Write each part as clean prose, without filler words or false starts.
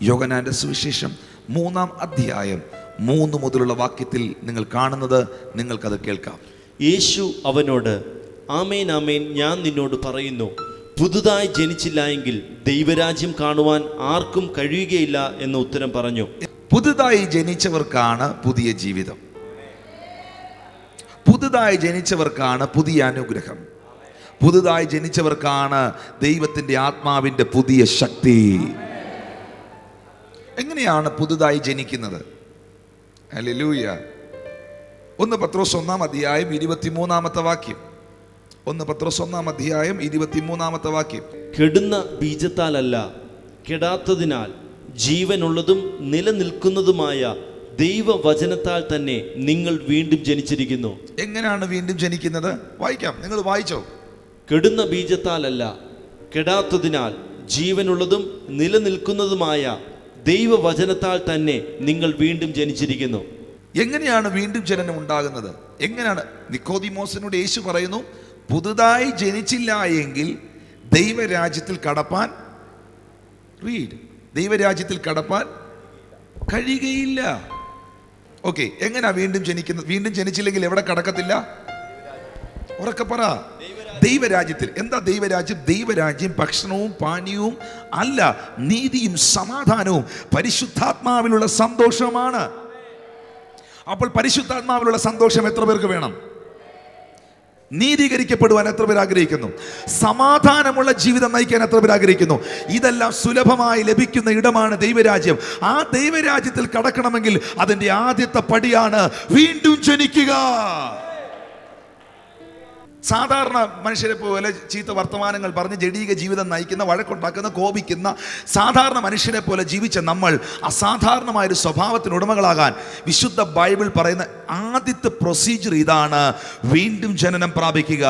യോഹന്നാന്റെ സുവിശേഷം 3-ാം അധ്യായം 3 മുതലുള്ള വാക്യത്തിൽ നിങ്ങൾ കാണുന്നത്. നിങ്ങൾക്കത് കേൾക്കാം. യേശു അവനോട്, ആമേൻ ആമേൻ, ഞാൻ നിന്നോട് പറയുന്നു, പുതുതായി ജനിച്ചില്ല എങ്കിൽ ദൈവരാജ്യം കാണുവാൻ ആർക്കും കഴിയുകയില്ല എന്ന് ഉത്തരം പറഞ്ഞു. പുതുതായി ജനിച്ചവർക്കാണ് പുതിയ ജീവിതം, പുതുതായി ജനിച്ചവർക്കാണ് പുതിയ അനുഗ്രഹം, പുതുതായി ജനിച്ചവർക്കാണ് ദൈവത്തിൻ്റെ ആത്മാവിൻ്റെ പുതിയ ശക്തി. എങ്ങനെയാണ് പുതുതായി ജനിക്കുന്നത്? ഹല്ലേലൂയ. 1 പത്രോസ് 1-ാം അധ്യായം 23-ാമത്തെ വാക്യം. 1 പത്രോസ് 1-ാം അധ്യായം 23-ാമത്തെ വാക്യം. കെടുന്ന ബീജത്താലല്ല, കെടാത്തതിനാൽ ജീവനുള്ളതും നിലനിൽക്കുന്നതുമായ ദൈവവചനത്താൽ തന്നെ നിങ്ങൾ വീണ്ടും ജനിച്ചിരിക്കുന്നു. എങ്ങനെയാണ് വീണ്ടും ജനിക്കുന്നത്? വായിക്കാം, നിങ്ങൾ വായിച്ചോ. കെടുന്ന ബീജത്താലല്ല, കെടാത്തതിനാൽ ജീവനുള്ളതും നിലനിൽക്കുന്നതുമായ ദൈവവചനത്താൽ തന്നെ നിങ്ങൾ വീണ്ടും ജനിച്ചിരിക്കുന്നു. എങ്ങനെയാണ് വീണ്ടും ജനനം ഉണ്ടാകുന്നത്? എങ്ങനെയാണ്? നിക്കോദിമോസിനോട് യേശു പറയുന്നു, പുതുതായി ജനിച്ചില്ല എങ്കിൽ ദൈവരാജ്യത്തിൽ കടപ്പാൻ ദൈവരാജ്യത്തിൽ കടപ്പാൻ കഴിയുകയില്ല. ഓക്കെ, എങ്ങനെയാ വീണ്ടും ജനിക്കുന്നത്? വീണ്ടും ജനിച്ചില്ലെങ്കിൽ എവിടെ കടക്കത്തില്ല? ഉറക്കെ പറ. ദൈവരാജ്യത്തിൽ. എന്താ ദൈവരാജ്യം? ദൈവരാജ്യം ഭക്ഷണവും പാനീയവും അല്ല, നീതിയും സമാധാനവും പരിശുദ്ധാത്മാവിലുള്ള സന്തോഷമാണ്. അപ്പോൾ പരിശുദ്ധാത്മാവിലുള്ള സന്തോഷം എത്ര പേർക്ക് വേണം? നീതീകരിക്കപ്പെടുവാൻ എത്ര പേർ ആഗ്രഹിക്കുന്നു? സമാധാനമുള്ള ജീവിതം നയിക്കാൻ എത്ര പേർ ആഗ്രഹിക്കുന്നു? ഇതെല്ലാം സുലഭമായി ലഭിക്കുന്ന ഇടമാണ് ദൈവരാജ്യം. ആ ദൈവരാജ്യത്തിൽ കടക്കണമെങ്കിൽ അതിൻ്റെ ആദ്യത്തെ പടിയാണ് വീണ്ടും ജനിക്കുക. സാധാരണ മനുഷ്യരെ പോലെ ചീത്ത വർത്തമാനങ്ങൾ പറഞ്ഞ് ജഡീക ജീവിതം നയിക്കുന്ന, വഴക്കുണ്ടാക്കുന്ന, കോപിക്കുന്ന സാധാരണ മനുഷ്യരെ പോലെ ജീവിച്ച നമ്മൾ അസാധാരണമായൊരു സ്വഭാവത്തിന് ഉടമകളാകാൻ വിശുദ്ധ ബൈബിൾ പറയുന്ന ആദ്യത്തെ പ്രൊസീജിയർ ഇതാണ്: വീണ്ടും ജനനം പ്രാപിക്കുക.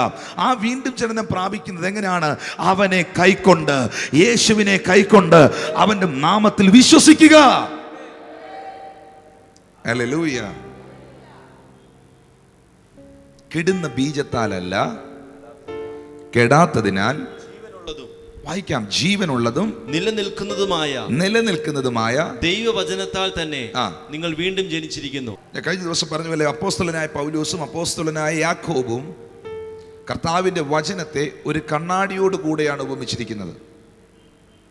ആ വീണ്ടും ജനനം പ്രാപിക്കുന്നത് എങ്ങനെയാണ്? അവനെ കൈക്കൊണ്ട്, യേശുവിനെ കൈക്കൊണ്ട് അവൻ്റെ നാമത്തിൽ വിശ്വസിക്കുക. ഹല്ലേലൂയ. കെടുന്ന ബീജത്താലല്ല, കെടാത്തതിനാൽ, വായിക്കാം, ജീവനുള്ളതും നിലനിൽക്കുന്നതുമായ ദൈവവചനത്താൽ തന്നെ നിങ്ങൾ വീണ്ടും ജനിച്ചിരിക്കുന്നു. കഴിഞ്ഞ ദിവസം പറഞ്ഞ പോലെ അപ്പോസ്തലനായ പൗലോസും അപ്പോസ്തലനായ യാക്കോബും കർത്താവിൻ്റെ വചനത്തെ ഒരു കണ്ണാടിയോട് കൂടെയാണ് ഉപമിച്ചിരിക്കുന്നത്.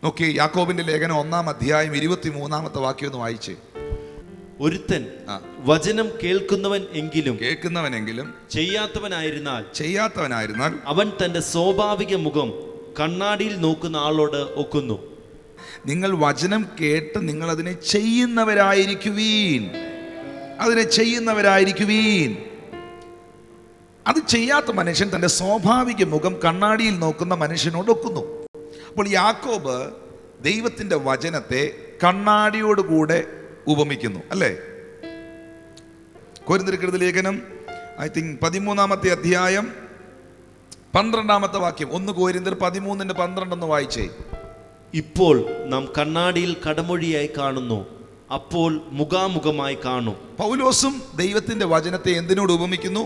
നോക്കി, യാക്കോബിന്റെ ലേഖനം 1-ാം അധ്യായം 23-ാമത്തെ വാക്യം ഒന്ന് വായിച്ചേ. ഒരുത്തൻ വചനം കേൾക്കുന്നവനെങ്കിലും ചെയ്യാത്തവനായിരുന്നാൽ അവൻ തന്റെ സ്വാഭാവിക മുഖം കണ്ണാടിയിൽ നോക്കുന്ന ആളോട് ഒക്കുന്നു. നിങ്ങൾ വചനം കേട്ട് നിങ്ങൾ അതിനെ ചെയ്യുന്നവരായിരിക്കുവീൻ. അത് ചെയ്യാത്ത മനുഷ്യൻ തൻ്റെ സ്വാഭാവിക മുഖം കണ്ണാടിയിൽ നോക്കുന്ന മനുഷ്യനോട് ഒക്കുന്നു. അപ്പോൾ യാക്കോബ് ദൈവത്തിൻ്റെ വചനത്തെ കണ്ണാടിയോടുകൂടെ ഉപമിക്കുന്നു, അല്ലേ? കൊരിന്ത്യർക്കെഴുതിയ ലേഖനം 13-ാമത്തെ അധ്യായം 12-ാമത്തെ വാക്യം. 1 കൊരിന്ത്യർ 13:12 വായിച്ചേ. ഇപ്പോൾ നാം കണ്ണാടിയിൽ കടമൊഴിയായി കാണുന്നു, അപ്പോൾ മുഖാമുഖമായി കാണും. പൗലോസും ദൈവത്തിന്റെ വചനത്തെ എന്തിനോട് ഉപമിക്കുന്നു?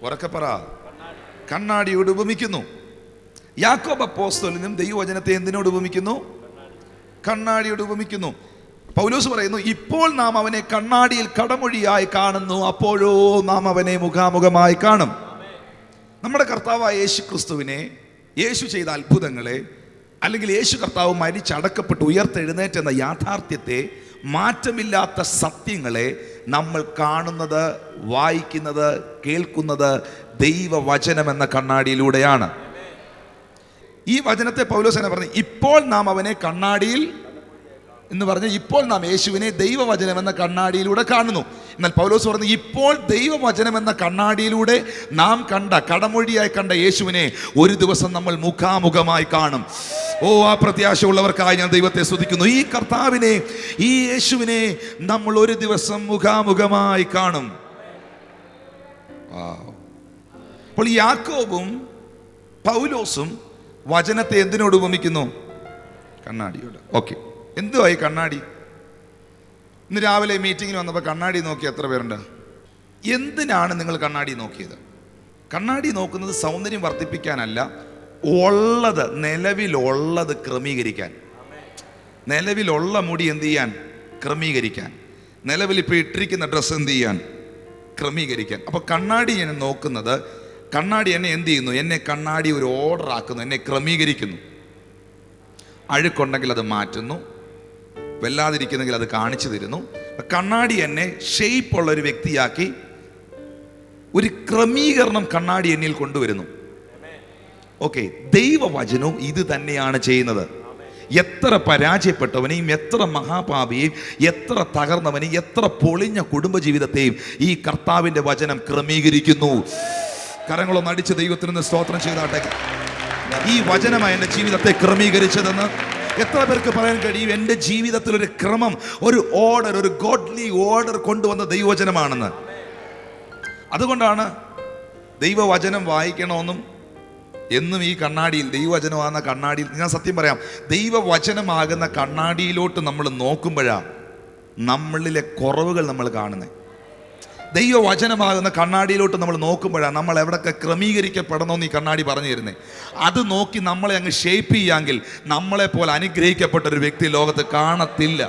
ഉറക്കെ പറ. കണ്ണാടിയോട് ഉപമിക്കുന്നു. യാക്കോബ് അപ്പോസ്തലനും ദൈവവചനത്തെ എന്തിനോട് ഉപമിക്കുന്നു? കണ്ണാടിയോട് ഉപമിക്കുന്നു. പൗലോസ് പറയുന്നു, ഇപ്പോൾ നാം അവനെ കണ്ണാടിയിൽ കടമൊഴിയായി കാണുന്നു, അപ്പോഴോ നാം അവനെ മുഖാമുഖമായി കാണും. നമ്മുടെ കർത്താവായ യേശു ക്രിസ്തുവിനെ, യേശു ചെയ്ത അത്ഭുതങ്ങളെ, അല്ലെങ്കിൽ യേശു കർത്താവ് മരിച്ചടക്കപ്പെട്ട് ഉയർത്തെഴുന്നേറ്റെന്ന യാഥാർത്ഥ്യത്തെ, മാറ്റമില്ലാത്ത സത്യങ്ങളെ നമ്മൾ കാണുന്നത്, വായിക്കുന്നത്, കേൾക്കുന്നത് ദൈവവചനം എന്ന കണ്ണാടിയിലൂടെയാണ്. ഈ വചനത്തെ പൗലോസ് എന്നെ പറഞ്ഞു, ഇപ്പോൾ നാം അവനെ കണ്ണാടിയിൽ എന്ന് പറഞ്ഞ്, ഇപ്പോൾ നാം യേശുവിനെ ദൈവവചനം എന്ന കണ്ണാടിയിലൂടെ കാണുന്നു. എന്നാൽ പൗലോസ് പറഞ്ഞു, ഇപ്പോൾ ദൈവവചനം എന്ന കണ്ണാടിയിലൂടെ നാം കണ്ട, കടമൊഴിയായി കണ്ട യേശുവിനെ ഒരു ദിവസം നമ്മൾ മുഖാമുഖമായി കാണും. ഓ, ആ പ്രത്യാശ ഉള്ളവർക്കായി ഞാൻ ദൈവത്തെ സ്തുതിക്കുന്നു. ഈ കർത്താവിനെ, ഈ യേശുവിനെ നമ്മൾ ഒരു ദിവസം മുഖാമുഖമായി കാണും. അപ്പോൾ യാക്കോബും പൗലോസും വചനത്തെ എന്തിനോട് ഉപമിക്കുന്നു? കണ്ണാടിയോട്. ഓക്കെ, എന്തുവായി കണ്ണാടി? ഇന്ന് രാവിലെ മീറ്റിങ്ങിന് വന്നപ്പോൾ കണ്ണാടി നോക്കി എത്ര പേരുണ്ട്? എന്തിനാണ് നിങ്ങൾ കണ്ണാടി നോക്കിയത്? കണ്ണാടി നോക്കുന്നത് സൗന്ദര്യം വർദ്ധിപ്പിക്കാനല്ല, ഉള്ളത്, നിലവിലുള്ളത് ക്രമീകരിക്കാൻ. നിലവിലുള്ള മുടി എന്ത് ചെയ്യാൻ? ക്രമീകരിക്കാൻ. നിലവിൽ ഇപ്പോൾ ഇട്ടിരിക്കുന്ന ഡ്രസ്സ് എന്ത് ചെയ്യാൻ? ക്രമീകരിക്കാൻ. അപ്പോൾ കണ്ണാടി ഞാൻ നോക്കുന്നത്, കണ്ണാടി എന്നെ എന്ത് ചെയ്യുന്നു? എന്നെ കണ്ണാടി ഒരു ഓർഡർ ആക്കുന്നു, എന്നെ ക്രമീകരിക്കുന്നു. അഴുക്കുണ്ടെങ്കിൽ അത് മാറ്റുന്നു, വല്ലാതിരിക്കുന്നെങ്കിൽ അത് കാണിച്ചു തരുന്നു. കണ്ണാടി എന്നെ ഷേപ്പുള്ള ഒരു വ്യക്തിയാക്കി ഒരു ക്രമീകരണം കണ്ണാടി എന്നിൽ കൊണ്ടുവരുന്നു. ഓക്കെ, ദൈവവചനവും ഇത് തന്നെയാണ് ചെയ്യുന്നത്. എത്ര പരാജയപ്പെട്ടവനെയും, എത്ര മഹാപാപിയെയും, എത്ര തകർന്നവനെയും, എത്ര പൊളിഞ്ഞ കുടുംബജീവിതത്തെയും ഈ കർത്താവിൻ്റെ വചനം ക്രമീകരിക്കുന്നു. കരങ്ങളൊന്ന് അടിച്ച് ദൈവത്തിൽ നിന്ന് സ്തോത്രം ചെയ്താട്ടെ. ഈ വചനമാണ് എൻ്റെ ജീവിതത്തെ ക്രമീകരിച്ചതെന്ന് എത്ര പേർക്ക് പറയാൻ കഴിയും? എൻ്റെ ജീവിതത്തിൽ ഒരു ക്രമം, ഒരു ഓർഡർ, ഒരു ഗോഡ്ലി ഓർഡർ കൊണ്ടുവന്ന ദൈവവചനമാണെന്ന്. അതുകൊണ്ടാണ് ദൈവവചനം വായിക്കണമെന്നും എന്നും ഈ കണ്ണാടിയിൽ, ദൈവവചനമാകുന്ന കണ്ണാടിയിൽ, ഞാൻ സത്യം പറയാം, ദൈവവചനമാകുന്ന കണ്ണാടിയിലോട്ട് നമ്മൾ നോക്കുമ്പോഴാണ് നമ്മളിലെ കുറവുകൾ നമ്മൾ കാണുന്നത്. ദൈവവചനമാകുന്ന കണ്ണാടിയിലോട്ട് നമ്മൾ നോക്കുമ്പോഴാണ് നമ്മൾ എവിടെയൊക്കെ ക്രമീകരിക്കപ്പെടണമെന്ന് ഈ കണ്ണാടി പറഞ്ഞു തരുന്നത്. അത് നോക്കി നമ്മളെ അങ്ങ് ഷേപ്പ് ചെയ്യാമെങ്കിൽ നമ്മളെപ്പോലെ അനുഗ്രഹിക്കപ്പെട്ട ഒരു വ്യക്തി ലോകത്ത് കാണത്തില്ല.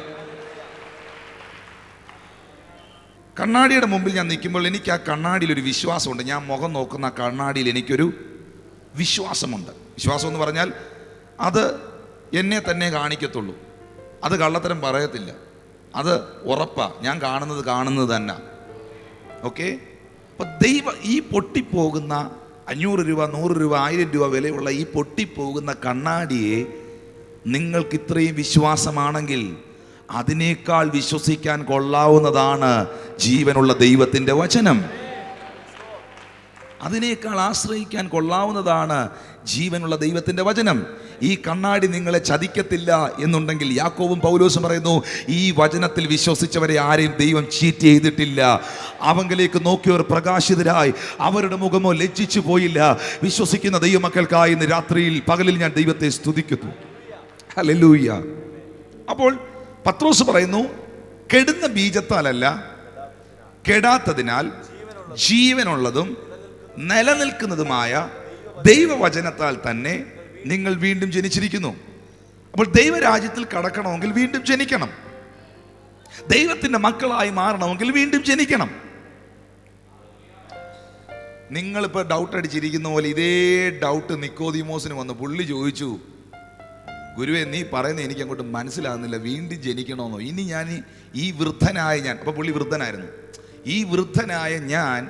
കണ്ണാടിയുടെ മുമ്പിൽ ഞാൻ നിൽക്കുമ്പോൾ എനിക്ക് ആ കണ്ണാടിയിൽ ഒരു വിശ്വാസമുണ്ട്. ഞാൻ മുഖം നോക്കുന്ന ആ കണ്ണാടിയിൽ എനിക്കൊരു വിശ്വാസമുണ്ട്. വിശ്വാസം എന്ന് പറഞ്ഞാൽ അത് എന്നെ തന്നെ കാണിക്കത്തുള്ളൂ, അത് കള്ളത്തരം പറയത്തില്ല, അത് ഉറപ്പാ. ഞാൻ കാണുന്നത് തന്നെ. ഓക്കെ, അപ്പം ഈ പൊട്ടിപ്പോകുന്ന 500 രൂപ, 100 രൂപ, 1000 രൂപ വിലയുള്ള ഈ പൊട്ടിപ്പോകുന്ന കണ്ണാടിയെ നിങ്ങൾക്ക് ഇത്രയും വിശ്വാസമാണെങ്കിൽ അതിനേക്കാൾ വിശ്വസിക്കാൻ കൊള്ളാവുന്നതാണ് ജീവനുള്ള ദൈവത്തിൻ്റെ വചനം. അതിനേക്കാൾ ആശ്രയിക്കാൻ കൊള്ളാവുന്നതാണ് ജീവനുള്ള ദൈവത്തിൻ്റെ വചനം. ഈ കണ്ണാടി നിങ്ങളെ ചതിക്കത്തില്ല എന്നുണ്ടെങ്കിൽ യാക്കോബും പൗലോസും പറയുന്നു, ഈ വചനത്തിൽ വിശ്വസിച്ചവരെ ആരെയും ദൈവം ചീറ്റ് ചെയ്തിട്ടില്ല. അവങ്കിലേക്ക് നോക്കിയവർ പ്രകാശിതരായി, അവരുടെ മുഖമോ ലജ്ജിച്ചു പോയില്ല. വിശ്വസിക്കുന്ന ദൈവമക്കൾക്കായി ഇന്ന് രാത്രിയിൽ പകലിൽ ഞാൻ ദൈവത്തെ സ്തുതിക്കുന്നു. ഹല്ലേലൂയ. അപ്പോൾ പത്രോസ് പറയുന്നു, കെടുന്ന ബീജത്താലല്ല, കെടാത്തതിനാൽ ജീവനുള്ളതും നിലനിൽക്കുന്നതുമായ ദൈവവചനത്താൽ തന്നെ നിങ്ങൾ വീണ്ടും ജനിച്ചിരിക്കുന്നു. അപ്പോൾ ദൈവരാജ്യത്തിൽ കടക്കണമെങ്കിൽ വീണ്ടും ജനിക്കണം. ദൈവത്തിൻ്റെ മക്കളായി മാറണമെങ്കിൽ വീണ്ടും ജനിക്കണം. നിങ്ങളിപ്പോൾ ഡൗട്ട് അടിച്ചിരിക്കുന്ന പോലെ ഇതേ ഡൗട്ട് നിക്കോദീമോസിന് വന്നു. പുള്ളി ചോദിച്ചു, ഗുരുവേ, നീ പറയുന്നത് എനിക്ക് അങ്ങോട്ട് മനസ്സിലാകുന്നില്ല, വീണ്ടും ജനിക്കണമെന്നോ? ഇനി ഞാൻ ഈ വൃദ്ധനായ ഞാൻ, അപ്പോൾ പുള്ളി വൃദ്ധനായിരുന്നു, ഈ വൃദ്ധനായ ഞാൻ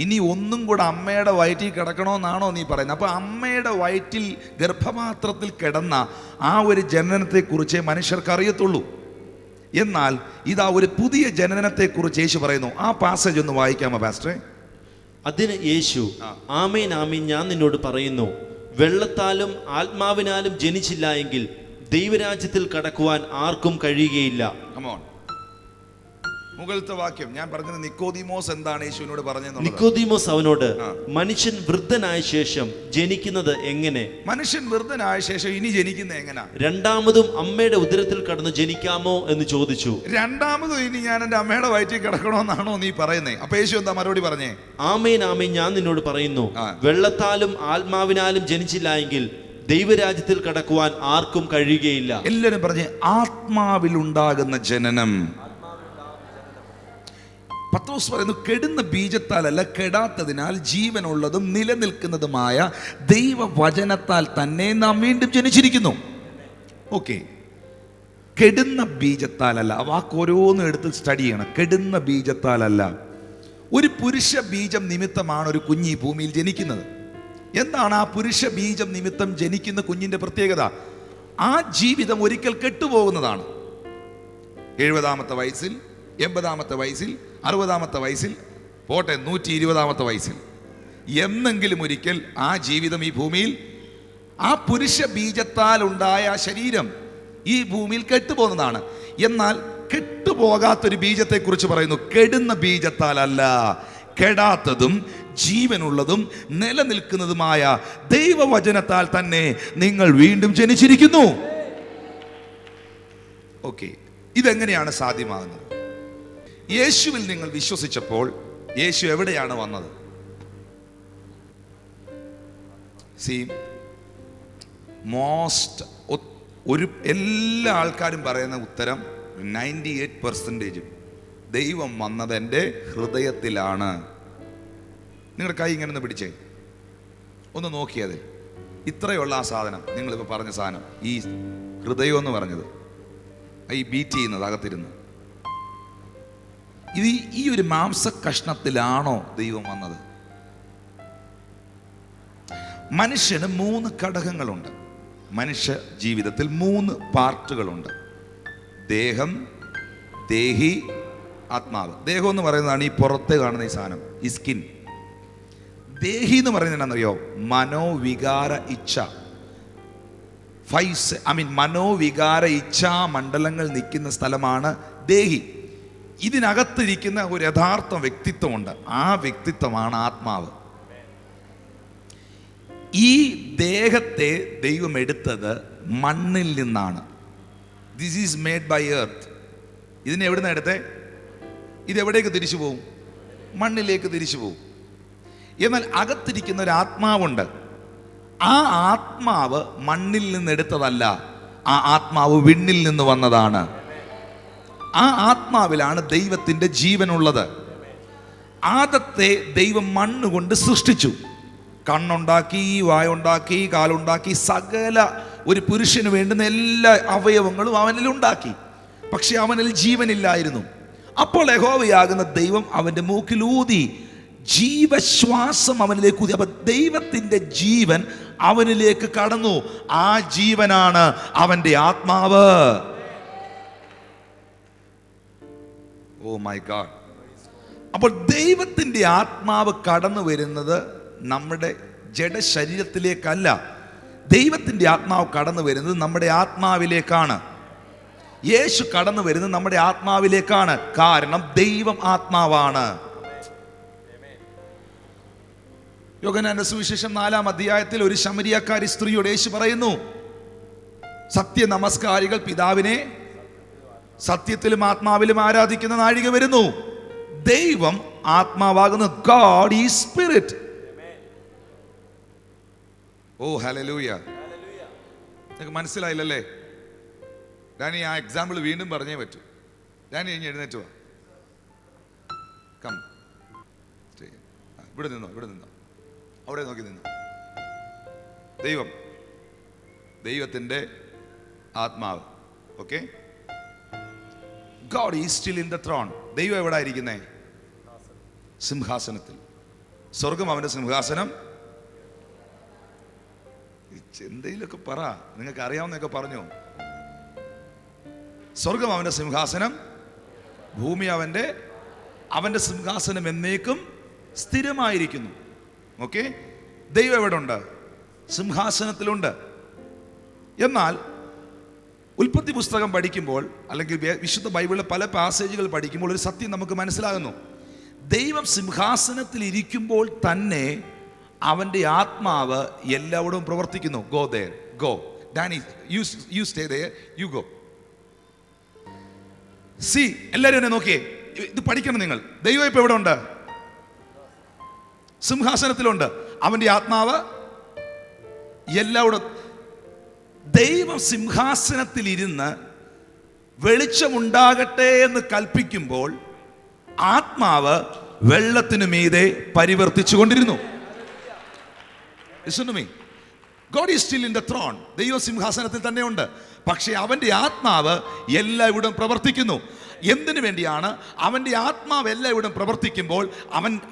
ഇനി ഒന്നും കൂടെ അമ്മയുടെ വയറ്റിൽ കിടക്കണമെന്നാണോ നീ പറയുന്നത്? അപ്പോൾ അമ്മയുടെ വയറ്റിൽ ഗർഭപാത്രത്തിൽ കിടന്ന ആ ഒരു ജനനത്തെക്കുറിച്ചേ മനുഷ്യർക്ക് അറിയത്തുള്ളൂ. എന്നാൽ ഇതാ ഒരു പുതിയ ജനനത്തെക്കുറിച്ച് യേശു പറയുന്നു. ആ പാസേജ് ഒന്ന് വായിക്കാമോ പാസ്റ്ററെ? അതിന് യേശു, ആമേൻ ആമേൻ ഞാൻ നിന്നോട് പറയുന്നു, വെള്ളത്താലും ആത്മാവിനാലും ജനിച്ചില്ല എങ്കിൽ ദൈവരാജ്യത്തിൽ കടക്കുവാൻ ആർക്കും കഴിയുകയില്ല. മുകളിലത്തെ വാക്യം ഞാൻ പറഞ്ഞത് നിക്കോദീമോസ് എന്താണ് യേശുവിനോട് പറഞ്ഞത്? നിക്കോദീമോസ് അവനോട്, മനുഷ്യൻ വൃദ്ധനായ ശേഷം ജനിക്കുന്നത് എങ്ങനെ? മനുഷ്യൻ വൃദ്ധനായ ശേഷം ഇനി ജനിക്കുന്നത് എങ്ങനെ? രണ്ടാമതും അമ്മയുടെ ഉദരത്തിൽ കടന്ന് ജനിക്കാമോ എന്ന് ചോദിച്ചു. രണ്ടാമതും ഇനി ഞാൻ എൻ്റെ അമ്മയുടെ വയറ്റിൽ കിടക്കണമെന്നാണോ നീ പറയുന്നേ? അപ്പൊ യേശു എന്താ മറുപടി പറഞ്ഞേ? ആമേൻ ആമേൻ ഞാൻ നിന്നോട് പറയുന്നു, വെള്ളത്താലും ആത്മാവിനാലും ജനിച്ചില്ല എങ്കിൽ ദൈവരാജ്യത്തിൽ കടക്കുവാൻ ആർക്കും കഴിയുകയില്ല. എല്ലാവരും പറഞ്ഞേ, ആത്മാവിലുണ്ടാകുന്ന ജനനം. പത്രോസ് പറയുന്നു, കെടുന്ന ബീജത്താലല്ല, കെടാത്തതിനാൽ ജീവനുള്ളതും നിലനിൽക്കുന്നതുമായ ദൈവവചനത്താൽ തന്നെ നാം വീണ്ടും ജനിച്ചിരിക്കുന്നു. ഓക്കെ, കെടുന്ന ബീജത്താലല്ല. ആ വാക്ക് ഓരോന്നും എടുത്ത് സ്റ്റഡി ചെയ്യണം. കെടുന്ന ബീജത്താലല്ല. ഒരു പുരുഷ ബീജം നിമിത്തമാണ് ഒരു കുഞ്ഞ് ഈ ഭൂമിയിൽ ജനിക്കുന്നത്. എന്താണ് ആ പുരുഷ ബീജം നിമിത്തം ജനിക്കുന്ന കുഞ്ഞിൻ്റെ പ്രത്യേകത? ആ ജീവിതം ഒരിക്കൽ കെട്ടുപോകുന്നതാണ്. 70-ാമത്തെ വയസ്സിൽ, 80-ാമത്തെ വയസ്സിൽ, 60-ാമത്തെ വയസ്സിൽ, പോട്ടെ 120-ാമത്തെ വയസ്സിൽ എന്നെങ്കിലും ഒരിക്കൽ ആ ജീവിതം ഈ ഭൂമിയിൽ, ആ പുരുഷ ബീജത്താൽ ഉണ്ടായ ശരീരം ഈ ഭൂമിയിൽ കെട്ടുപോകുന്നതാണ്. എന്നാൽ കെട്ടുപോകാത്തൊരു ബീജത്തെക്കുറിച്ച് പറയുന്നു. കെടുന്ന ബീജത്താലല്ല, കെടാത്തതും ജീവനുള്ളതും നിലനിൽക്കുന്നതുമായ ദൈവവചനത്താൽ തന്നെ നിങ്ങൾ വീണ്ടും ജനിച്ചിരിക്കുന്നു. ഓക്കെ, ഇതെങ്ങനെയാണ് സാധ്യമാകുന്നത്? യേശുവിൽ നിങ്ങൾ വിശ്വസിച്ചപ്പോൾ യേശു എവിടെയാണ് വന്നത്? എല്ലാ ആൾക്കാരും പറയുന്ന ഉത്തരം 98% ദൈവം വന്നത് എൻ്റെ ഹൃദയത്തിലാണ്. നിങ്ങളുടെ കൈ ഇങ്ങനെ ഒന്ന് പിടിച്ചേ, ഒന്ന് നോക്കിയതിൽ ഇത്രയുള്ള ആ സാധനം, നിങ്ങളിപ്പോൾ പറഞ്ഞ സാധനം, ഈ ഹൃദയം എന്ന് പറഞ്ഞത്, ഈ ബീറ്റ് ചെയ്യുന്നത് അകത്തിരുന്ന്, ഇത് ഈ ഒരു മാംസ കഷ്ണത്തിലാണോ ദൈവം വന്നത്? മനുഷ്യന് 3 ഘടകങ്ങളുണ്ട്. മനുഷ്യ ജീവിതത്തിൽ 3 പാർട്ടുകളുണ്ട്: ദേഹം, ദേഹി, ആത്മാവ്. ദേഹം എന്ന് പറയുന്നതാണ് ഈ പുറത്ത് കാണുന്ന ഈ സാധനം, ഈ സ്കിൻ. ദേഹി എന്ന് പറയുന്നത് എന്താണെന്നറിയോ? മനോവികാര ഇച്ഛ, മനോവികാര ഇച്ഛാ മണ്ഡലങ്ങൾ നിൽക്കുന്ന സ്ഥലമാണ് ദേഹി. ഇതിനകത്തിരിക്കുന്ന ഒരു യഥാർത്ഥ വ്യക്തിത്വമുണ്ട്, ആ വ്യക്തിത്വമാണ് ആത്മാവ്. ഈ ദേഹത്തെ ദൈവം എടുത്തത് മണ്ണിൽ നിന്നാണ്. This is made by earth. ഇതിനെ എവിടെ നിന്ന് എടുത്തേ? ഇതെവിടേക്ക് തിരിച്ചു പോവും? മണ്ണിലേക്ക് തിരിച്ചു പോവും. എന്നാൽ അകത്തിരിക്കുന്ന ഒരു ആത്മാവുണ്ട്. ആ ആത്മാവ് മണ്ണിൽ നിന്ന് എടുത്തതല്ല, ആ ആത്മാവ് വിണ്ണിൽ നിന്ന് വന്നതാണ്. ആ ആത്മാവിലാണ് ദൈവത്തിൻ്റെ ജീവനുള്ളത്. ആദത്തെ ദൈവം മണ്ണ് കൊണ്ട് സൃഷ്ടിച്ചു. കണ്ണുണ്ടാക്കി, വായുണ്ടാക്കി, കാലുണ്ടാക്കി, സകല ഒരു പുരുഷന് വേണ്ടുന്ന എല്ലാ അവയവങ്ങളും അവനിൽ ഉണ്ടാക്കി. പക്ഷെ അവനിൽ ജീവനില്ലായിരുന്നു. അപ്പോൾ യഹോവയാകുന്ന ദൈവം അവൻ്റെ മൂക്കിലൂതി ജീവശ്വാസം അവനിലേക്ക് ഊതി. അപ്പൊ ദൈവത്തിൻ്റെ ജീവൻ അവനിലേക്ക് കടന്നു. ആ ജീവനാണ് അവൻ്റെ ആത്മാവ്. Oh my God. അപ്പോൾ ദൈവത്തിൻ്റെ ആത്മാവ് കടന്നു വരുന്നത് നമ്മുടെ ജഡശരീരത്തിലേക്കല്ല. ദൈവത്തിൻ്റെ ആത്മാവ് കടന്നു വരുന്നത് നമ്മുടെ ആത്മാവിലേക്കാണ്. യേശു കടന്നു വരുന്നത് നമ്മുടെ ആത്മാവിലേക്കാണ്. കാരണം ദൈവം ആത്മാവാണ്. യോഹന്നാന്റെ സുവിശേഷം 4-ാം അധ്യായത്തിൽ ഒരു ശമരിയക്കാരി സ്ത്രീയോട് യേശു പറയുന്നു, സത്യ നമസ്കാരികൾ പിതാവിനെ സത്യത്തിലും ആത്മാവിലും ആരാധിക്കുന്ന നാഴിക വരുന്നു. ദൈവം ആത്മാവാകുന്നു. God is spirit. Oh hallelujah. നിങ്ങൾക്ക് മനസ്സിലായില്ലല്ലേ? ഞാൻ ആ എക്സാമ്പിൾ വീണ്ടും പറഞ്ഞേ പറ്റൂ. ഞാൻ കഴിഞ്ഞ് എഴുന്നേറ്റ് വാ. കം, ഇവിടെ നിന്നോ, ഇവിടെ നിന്നോ, അവിടെ നോക്കി നിന്നോ. ദൈവത്തിൻ്റെ ആത്മാവ്. Okay, God is still in the thrown. ദൈവം എവിടെ ഇരിക്കുന്നേ? സിംഹാസനത്തിൽ. സ്വർഗം അവൻ്റെ സിംഹാസനം. എന്തെങ്കിലുമൊക്കെ പറ, നിങ്ങൾക്ക് അറിയാവുന്നതൊക്കെ പറഞ്ഞോ. സ്വർഗം അവൻ്റെ സിംഹാസനം, ഭൂമി അവൻ്റെ സിംഹാസനം എന്നേക്കും സ്ഥിരമായിരിക്കുന്നു. ഓക്കെ, ദൈവം എവിടെ ഉണ്ട്? സിംഹാസനത്തിലുണ്ട്. എന്നാൽ ഉൽപ്പത്തി പുസ്തകം പഠിക്കുമ്പോൾ, അല്ലെങ്കിൽ വിശുദ്ധ ബൈബിളിലെ പല പാസേജുകൾ പഠിക്കുമ്പോൾ ഒരു സത്യം നമുക്ക് മനസ്സിലാകുന്നു. ദൈവം സിംഹാസനത്തിൽ ഇരിക്കുമ്പോൾ തന്നെ അവൻ്റെ ആത്മാവ് എല്ലായിടവും പ്രവർത്തിക്കുന്നു. Go there, go Danny, you stay there, you go. See, എല്ലാവരും എന്നെ നോക്കിയേ, ഇത് പഠിക്കണം നിങ്ങൾ. ദൈവം ഇപ്പൊ എവിടെ ഉണ്ട്? സിംഹാസനത്തിലുണ്ട്. അവൻ്റെ ആത്മാവ് എല്ലായിടത്തും. ദൈവം സിംഹാസനത്തിൽ ഇരുന്ന് വെളിച്ചമുണ്ടാകട്ടെ എന്ന് കൽപ്പിക്കുമ്പോൾ ആത്മാവ് വെള്ളത്തിനു മീതെ പരിവർത്തിച്ചു കൊണ്ടിരുന്നു. Listen to me. God is still in the throne. ദൈവ സിംഹാസനത്തിൽ തന്നെ ഉണ്ട്. പക്ഷേ അവൻ്റെ ആത്മാവ് എല്ലായിടവും പ്രവർത്തിക്കുന്നു. എന്തിനു വേണ്ടിയാണ്? അവൻ്റെ ആത്മാവ് എല്ലായിടവും പ്രവർത്തിക്കുമ്പോൾ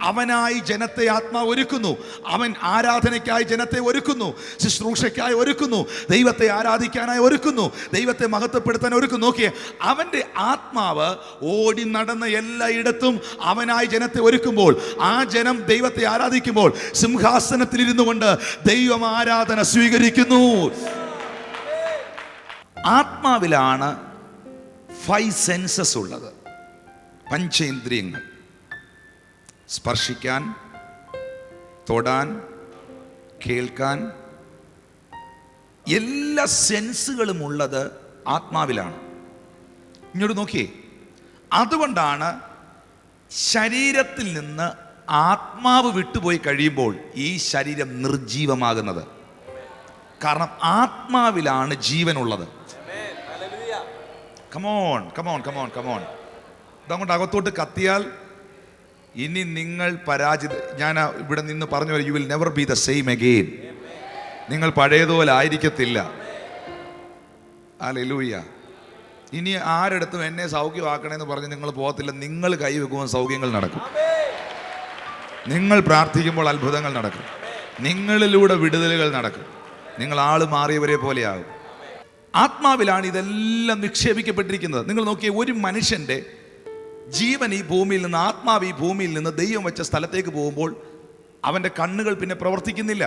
അവനായി ജനത്തെ ആത്മാവ് ഒരുക്കുന്നു. അവൻ ആരാധനയ്ക്കായി ജനത്തെ ഒരുക്കുന്നു, ശുശ്രൂഷയ്ക്കായി ഒരുക്കുന്നു, ദൈവത്തെ ആരാധിക്കാനായി ഒരുക്കുന്നു, ദൈവത്തെ മഹത്വപ്പെടുത്താൻ ഒരുക്കുന്നു. നോക്കിയേ, അവൻ്റെ ആത്മാവ് ഓടി നടന്ന എല്ലായിടത്തും അവനായി ജനത്തെ ഒരുക്കുമ്പോൾ, ആ ജനം ദൈവത്തെ ആരാധിക്കുമ്പോൾ സിംഹാസനത്തിൽ ഇരുന്നു കൊണ്ട് ദൈവം ആരാധന സ്വീകരിക്കുന്നു. ആത്മാവിലാണ് 5 സെൻസസ് ഉള്ളത്. പഞ്ചേന്ദ്രിയങ്ങൾ: സ്പർശിക്കാൻ, തൊടാൻ, കേൾക്കാൻ, എല്ലാ സെൻസുകളും ഉള്ളത് ആത്മാവിലാണ്. ഇങ്ങോട്ട് നോക്കിയേ, അതുകൊണ്ടാണ് ശരീരത്തിൽ നിന്ന് ആത്മാവ് വിട്ടുപോയി കഴിയുമ്പോൾ ഈ ശരീരം നിർജീവമാകുന്നത്. കാരണം ആത്മാവിലാണ് ജീവനുള്ളത്. Come on come on come on come on. ഇതങ്ങോട്ട് അകത്തോട്ട് കത്തിയാൽ ഇനി നിങ്ങൾ പരാജിത. ഞാൻ ഇവിടെ നിന്ന് പറഞ്ഞു, you will never be the same again. നിങ്ങൾ പഴയതുപോലെ ആയിരിക്കത്തില്ല. ഹല്ലേലൂയ. ഇനി ആരെടുത്തും എന്നെ സൗഖ്യമാക്കണമെന്ന് പറഞ്ഞ് നിങ്ങൾ പോകത്തില്ല. നിങ്ങൾ കൈ വെക്കുമ്പോൾ സൗഖ്യങ്ങൾ നടക്കും. നിങ്ങൾ പ്രാർത്ഥിക്കുമ്പോൾ അത്ഭുതങ്ങൾ നടക്കും. നിങ്ങളിലൂടെ വിടുതലുകൾ നടക്കും. നിങ്ങൾ ആള് മാറിയവരെ പോലെയാകും. ആത്മാവിലാണ് ഇതെല്ലാം നിക്ഷേപിക്കപ്പെട്ടിരിക്കുന്നത്. നിങ്ങൾ നോക്കിയേ, ഒരു മനുഷ്യൻ്റെ ജീവൻ ഈ ഭൂമിയിൽ നിന്ന്, ആത്മാവ് ഈ ഭൂമിയിൽ നിന്ന് ദൈവം വെച്ച സ്ഥലത്തേക്ക് പോകുമ്പോൾ അവൻ്റെ കണ്ണുകൾ പിന്നെ പ്രവർത്തിക്കുന്നില്ല,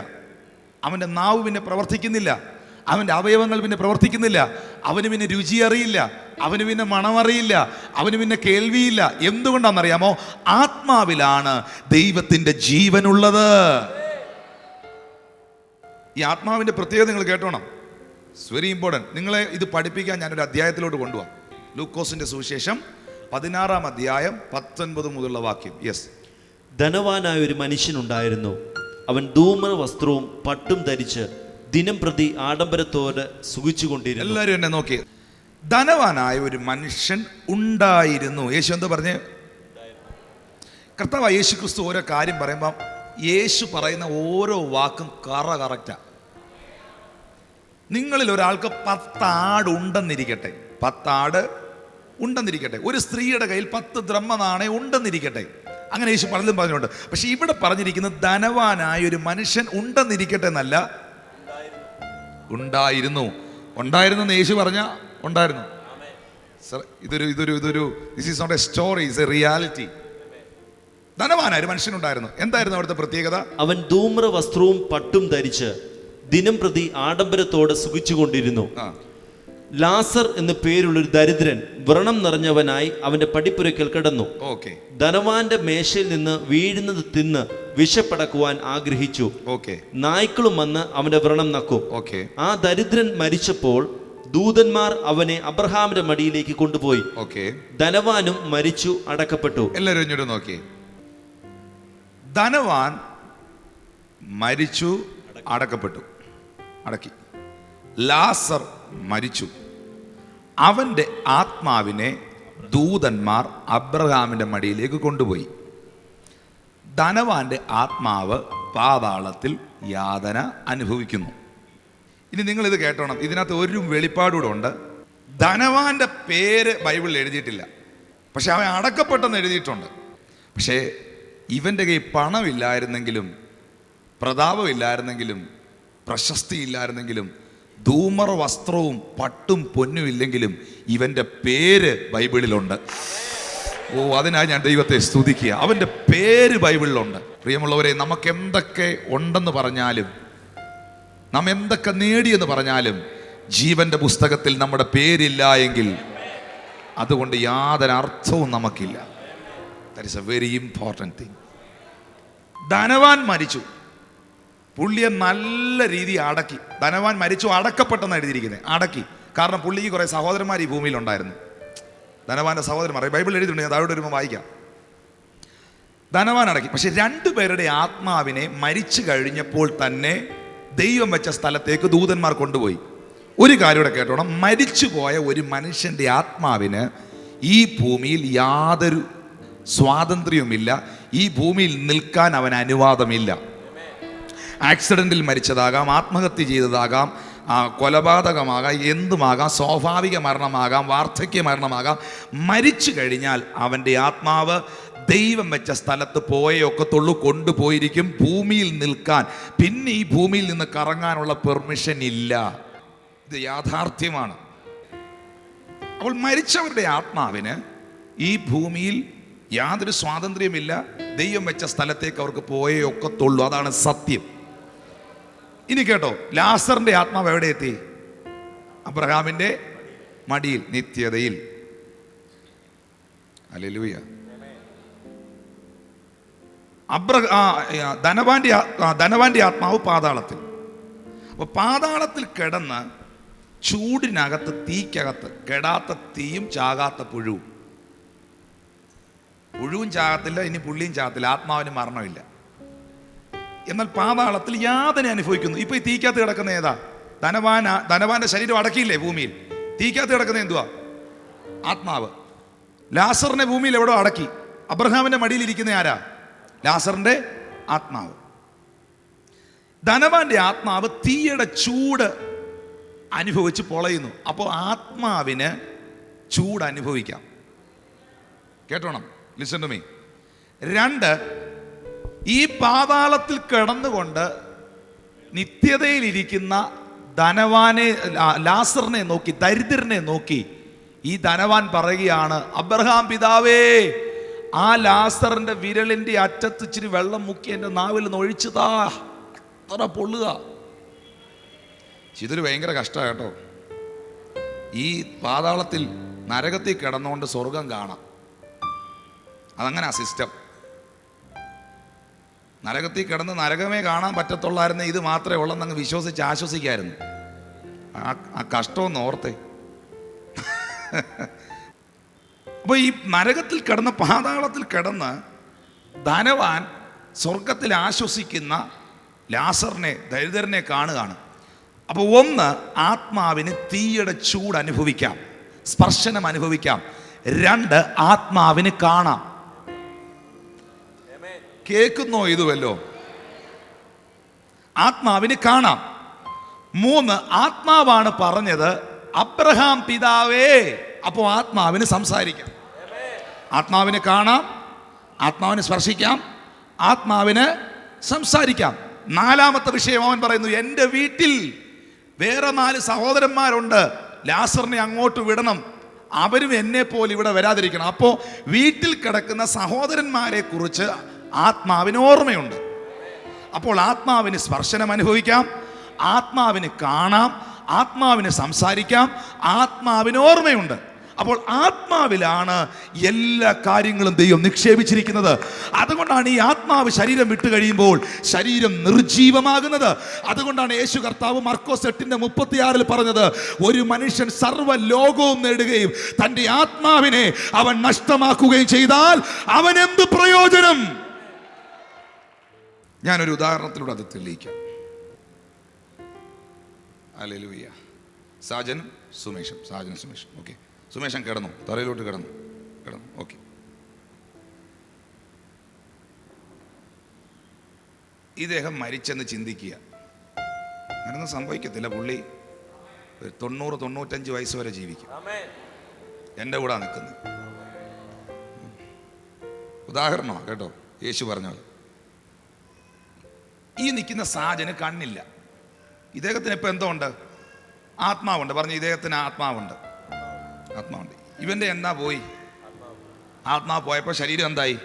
അവൻ്റെ നാവ് പിന്നെ പ്രവർത്തിക്കുന്നില്ല, അവൻ്റെ അവയവങ്ങൾ പിന്നെ പ്രവർത്തിക്കുന്നില്ല, അവന് പിന്നെ രുചി അറിയില്ല, അവന് പിന്നെ മണമറിയില്ല, അവന് പിന്നെ കേൾവിയില്ല. എന്തുകൊണ്ടാണെന്നറിയാമോ? ആത്മാവിലാണ് ദൈവത്തിൻ്റെ ജീവനുള്ളത്. ഈ ആത്മാവിൻ്റെ പ്രത്യേകത നിങ്ങൾ കേട്ടോണം. It's very important. നിങ്ങളെ ഇത് പഠിപ്പിക്കാൻ ഞാനൊരു അധ്യായത്തിലോട്ട് കൊണ്ടുപോകാം. ലൂക്കോസിൻ്റെ സുവിശേഷം 16-ാം അധ്യായം 19 മുതലുള്ള വാക്യം. യെസ്. ധനവാനായ ഒരു മനുഷ്യനുണ്ടായിരുന്നു. അവൻ ധൂമ്ര വസ്ത്രവും പട്ടും ധരിച്ച് ദിനം പ്രതി ആഡംബരത്തോടെ സുഖിച്ചുകൊണ്ടിരുന്നു. എല്ലാവരും എന്നെ നോക്കി. ധനവാനായ ഒരു മനുഷ്യൻ ഉണ്ടായിരുന്നു. യേശു എന്താ പറഞ്ഞേ? കർത്താവ് യേശു ക്രിസ്തു ഓരോ കാര്യം പറയുമ്പം യേശു പറയുന്ന ഓരോ വാക്കും കറക്റ്റാ. നിങ്ങളിൽ ഒരാൾക്ക് 10 ആട് ഉണ്ടെന്നിരിക്കട്ടെ, 10 ആട് ഉണ്ടെന്നിരിക്കട്ടെ, ഒരു സ്ത്രീയുടെ കയ്യിൽ 10 ദ്രഹ്മനാണയം ഉണ്ടെന്നിരിക്കട്ടെ, അങ്ങനെ യേശു പലതും പറഞ്ഞിട്ടുണ്ട്. പക്ഷെ ഇവിടെ പറഞ്ഞിരിക്കുന്നത് ധനവാനായ ഒരു മനുഷ്യൻ ഉണ്ടെന്നിരിക്കട്ടെ എന്നല്ല, ഉണ്ടായിരുന്നു. ഉണ്ടായിരുന്നു യേശു പറഞ്ഞ ഉണ്ടായിരുന്നു. ഇതൊരു this is not a story, it's a reality. ധനവാനായ ഒരു മനുഷ്യനുണ്ടായിരുന്നു. എന്തായിരുന്നു അവിടുത്തെ പ്രത്യേകത? അവൻ ധൂമ്ര വസ്ത്രവും പട്ടും ധരിച്ച് ദിനം പ്രതി ആഡംബരത്തോടെ സുഖിച്ചുകൊണ്ടിരുന്നു. ലാസർ എന്ന് പേരുള്ളൊരു ദരിദ്രൻ വ്രണം നിറഞ്ഞവനായി അവന്റെ പടിപ്പുരയ്ക്കൽ കിടന്നു. ധനവാന്റെ മേശയിൽ നിന്ന് വീഴുന്നത് തിന്ന് വിശപ്പടക്കുവാൻ ആഗ്രഹിച്ചു. നായ്ക്കളും വന്ന് അവന്റെ വ്രണം നക്കും. ആ ദരിദ്രൻ മരിച്ചപ്പോൾ ദൂതന്മാർ അവനെ അബ്രഹാമിന്റെ മടിയിലേക്ക് കൊണ്ടുപോയി. ധനവാനും മരിച്ചു അടക്കപ്പെട്ടു. എല്ലാവരും ഇങ്ങോട്ട് നോക്കി. ധനവാൻ മരിച്ചു അടക്കപ്പെട്ടു, അടക്കി. ലാസർ മരിച്ചു. അവൻ്റെ ആത്മാവിനെ ദൂതന്മാർ അബ്രഹാമിൻ്റെ മടിയിലേക്ക് കൊണ്ടുപോയി. ധനവാന്റെ ആത്മാവ് പാതാളത്തിൽ യാതന അനുഭവിക്കുന്നു. ഇനി നിങ്ങളിത് കേട്ടോണം. ഇതിനകത്ത് ഒരു വെളിപ്പാടുകൂടെ ഉണ്ട്. ധനവാന്റെ പേര് ബൈബിളിൽ എഴുതിയിട്ടില്ല, പക്ഷെ അവൻ അടക്കപ്പെട്ടെന്ന് എഴുതിയിട്ടുണ്ട്. പക്ഷേ ഇവൻ്റെ കയ്യിൽ പണമില്ലായിരുന്നെങ്കിലും, പ്രതാപമില്ലായിരുന്നെങ്കിലും, പ്രശസ്തി ഇല്ലായിരുന്നെങ്കിലും, ധൂമർ വസ്ത്രവും പട്ടും പൊന്നും ഇല്ലെങ്കിലും ഇവൻ്റെ പേര് ബൈബിളിലുണ്ട്. അതിനായി ഞാൻ ദൈവത്തെ സ്തുതിക്കുക. അവൻ്റെ പേര് ബൈബിളിലുണ്ട്. പ്രിയമുള്ളവരെ, നമുക്ക് എന്തൊക്കെ ഉണ്ടെന്ന് പറഞ്ഞാലും, നാം എന്തൊക്കെ നേടിയെന്ന് പറഞ്ഞാലും, ജീവന്റെ പുസ്തകത്തിൽ നമ്മുടെ പേരില്ല എങ്കിൽ അതുകൊണ്ട് യാതൊരു അർത്ഥവും നമുക്കില്ല. That is a very important thing. ധനവാൻ മരിച്ചു, പുള്ളിയെ നല്ല രീതിയിൽ അടക്കി. ധനവാൻ മരിച്ചു അടക്കപ്പെട്ടെന്ന് എഴുതിയിരിക്കുന്നത്, അടക്കി. കാരണം പുള്ളിക്ക് കുറേ സഹോദരന്മാർ ഈ ഭൂമിയിലുണ്ടായിരുന്നു. ധനവാന്റെ സഹോദരന്മാർ ബൈബിൾ എഴുതിയിട്ടുണ്ട്, ഞാൻ അവിടെ വരുമ്പോൾ വായിക്കാം. ധനവാൻ അടക്കി. പക്ഷെ 2 പേരുടെ ആത്മാവിനെ മരിച്ചു കഴിഞ്ഞപ്പോൾ തന്നെ ദൈവം വെച്ച സ്ഥലത്തേക്ക് ദൂതന്മാർ കൊണ്ടുപോയി. ഒരു കാര്യം ഇവിടെ കേട്ടോണം. മരിച്ചുപോയ ഒരു മനുഷ്യൻ്റെ ആത്മാവിന് ഈ ഭൂമിയിൽ യാതൊരു സ്വാതന്ത്ര്യവുമില്ല. ഈ ഭൂമിയിൽ നിൽക്കാൻ അവന് അനുവാദമില്ല. ആക്സിഡൻറ്റിൽ മരിച്ചതാകാം, ആത്മഹത്യ ചെയ്തതാകാം, കൊലപാതകമാകാം, എന്തുമാകാം, സ്വാഭാവിക മരണമാകാം, വാർദ്ധക്യ മരണമാകാം. മരിച്ചു കഴിഞ്ഞാൽ അവൻ്റെ ആത്മാവ് ദൈവം വെച്ച സ്ഥലത്ത് പോയൊക്കത്തുള്ളൂ, കൊണ്ടുപോയിരിക്കും. ഭൂമിയിൽ നിൽക്കാൻ, പിന്നെ ഈ ഭൂമിയിൽ നിന്ന് കറങ്ങാനുള്ള പെർമിഷൻ ഇല്ല. ഇത് യാഥാർത്ഥ്യമാണ്. അപ്പോൾ മരിച്ചവരുടെ ആത്മാവിന് ഈ ഭൂമിയിൽ യാതൊരു സ്വാതന്ത്ര്യമില്ല. ദൈവം വെച്ച സ്ഥലത്തേക്ക് അവർക്ക് പോയൊക്കത്തുള്ളൂ. അതാണ് സത്യം. ഇനി കേട്ടോ, ലാസറിന്റെ ആത്മാവ് എവിടെ എത്തി? അബ്രഹാമിന്റെ മടിയിൽ, നിത്യതയിൽ. ഹല്ലേലൂയ. ധനവാന്റെ ആത്മാവ് പാതാളത്തിൽ. അപ്പോൾ പാതാളത്തിൽ കിടന്ന് ചൂടിനകത്ത്, തീക്കകത്ത്, കെടാത്ത തീയും ചാകാത്ത പുഴുവും. പുഴുവും ചാകത്തില്ല, ഇനി പുള്ളിയും ചാകത്തില്ല, ആത്മാവിന് മരണമില്ല. എന്നാൽ പാതാളത്തിൽ യാതന അനുഭവിക്കുന്നു. ഇപ്പൊ ഈ തീക്കകത്ത് കിടക്കുന്ന ഏതാ? ധനവാന്റെ ശരീരം അടക്കിയില്ലേ ഭൂമിയിൽ? തീക്കകത്ത് കിടക്കുന്ന എന്തുവാ? ആത്മാവ്. ലാസറിനെ ഭൂമിയിൽ എവിടോ അടക്കി. അബ്രഹാമിന്റെ മടിയിലിരിക്കുന്ന ആരാ? ലാസറിന്റെ ആത്മാവ്. ധനവാന്റെ ആത്മാവ് തീയുടെ ചൂട് അനുഭവിച്ച് പൊളയുന്നു. അപ്പോൾ ആത്മാവിന് ചൂട് അനുഭവിക്കാം. കേട്ടോണം, ലിസൺ ടു മീ. 2, ഈ പാതാളത്തിൽ കിടന്നുകൊണ്ട് നിത്യതയിലിരിക്കുന്ന ധനവാനെ, ലാസറിനെ നോക്കി, ദരിദ്രനെ നോക്കി ഈ ധനവാൻ പറയുകയാണ്, അബ്രഹാം പിതാവേ, ആ ലാസറിന്റെ വിരലിന്റെ അറ്റത്ത് ഇച്ചിരി വെള്ളം മുക്കി എൻ്റെ നാവിൽ നിന്ന് ഒഴിച്ചതാ, അത്ര പൊള്ളുക. ഇതൊരു ഭയങ്കര കഷ്ടമാണ് കേട്ടോ. ഈ പാതാളത്തിൽ നരകത്തിൽ കിടന്നുകൊണ്ട് സ്വർഗം കാണാം. അതങ്ങനെ ആ സിസ്റ്റം. നരകത്തിൽ കിടന്ന് നരകമേ കാണാൻ പറ്റത്തുള്ളായിരുന്നു, ഇത് മാത്രമേ ഉള്ളെന്നങ്ങ് വിശ്വസിച്ച് ആശ്വസിക്കായിരുന്നു. ആ കഷ്ടമൊന്ന് ഓർത്തേ. അപ്പോൾ ഈ നരകത്തിൽ കിടന്ന്, പാതാളത്തിൽ കിടന്ന് ധനവാൻ സ്വർഗത്തിൽ ആശ്വസിക്കുന്ന ലാസറിനെ, ദരിദ്രനെ കാണുകയാണ്. അപ്പോൾ 1, ആത്മാവിന് തീയുടെ ചൂട് അനുഭവിക്കാം, സ്പർശനം അനുഭവിക്കാം. 2, ആത്മാവിന് കാണാം. കേൾക്കുന്നോ ഇതുവല്ലോ? ആത്മാവിന് കാണാം. 3, ആത്മാവാണ് പറഞ്ഞത്, അബ്രഹാം പിതാവേ. അപ്പോൾ ആത്മാവിന് സംസാരിക്കാം. ആത്മാവിന് കാണാം, ആത്മാവിന് സ്പർശിക്കാം, ആത്മാവിന് സംസാരിക്കാം. 4ാമത്തെ വിഷയം അവൻ പറയുന്നു, എൻ്റെ വീട്ടിൽ വേറെ 4 സഹോദരന്മാരുണ്ട്, ലാസറിനെ അങ്ങോട്ട് വിടണം, അവരും എന്നെ പോലെ ഇവിടെ വരാതിരിക്കണം. അപ്പോൾ വീട്ടിൽ കിടക്കുന്ന സഹോദരന്മാരെ കുറിച്ച് ആത്മാവിന് ഓർമ്മയുണ്ട്. അപ്പോൾ ആത്മാവിന് സ്പർശനം അനുഭവിക്കാം, ആത്മാവിന് കാണാം, ആത്മാവിന് സംസാരിക്കാം, ആത്മാവിന് ഓർമ്മയുണ്ട്. അപ്പോൾ ആത്മാവിലാണ് എല്ലാ കാര്യങ്ങളും ദൈവം നിക്ഷേപിച്ചിരിക്കുന്നത്. അതുകൊണ്ടാണ് ഈ ആത്മാവ് ശരീരം വിട്ടു കഴിയുമ്പോൾ ശരീരം നിർജീവമാകുന്നത്. അതുകൊണ്ടാണ് യേശു കർത്താവ് മർക്കോസ് 8:36 പറഞ്ഞത്, ഒരു മനുഷ്യൻ സർവ്വ ലോകവും നേടുകയും തൻ്റെ ആത്മാവിനെ അവൻ നഷ്ടമാക്കുകയും ചെയ്താൽ അവൻ എന്ത് പ്രയോജനം? ഞാനൊരു ഉദാഹരണത്തിലൂടെ അത് തെളിയിക്കാം. ഹല്ലേലൂയ. സാജനും സുമേഷും, സാജനും സുമേഷും. ഓക്കെ, സുമേഷൻ കിടന്നു, തറയിലോട്ട് കിടന്നു. ഓക്കെ. ഇദ്ദേഹം മരിച്ചെന്ന് ചിന്തിക്കുക. അങ്ങനൊന്നും സംഭവിക്കത്തില്ല. പുള്ളി 90-95 വയസ്സ് വരെ ജീവിക്കും. എൻ്റെ കൂടെ നിൽക്കുന്നത് ഉദാഹരണമാണ് കേട്ടോ, യേശു പറഞ്ഞത്. ഈ നിൽക്കുന്ന സാജന് കണ്ണില്ല. ഇദ്ദേഹത്തിന് ഇപ്പം എന്തോ ഉണ്ട്? ആത്മാവുണ്ട്. പറഞ്ഞു, ഇദ്ദേഹത്തിന് ആത്മാവുണ്ട്. ഇവൻ്റെ എന്നാ പോയി? ആത്മാവ് പോയപ്പോൾ ശരീരം എന്തായി?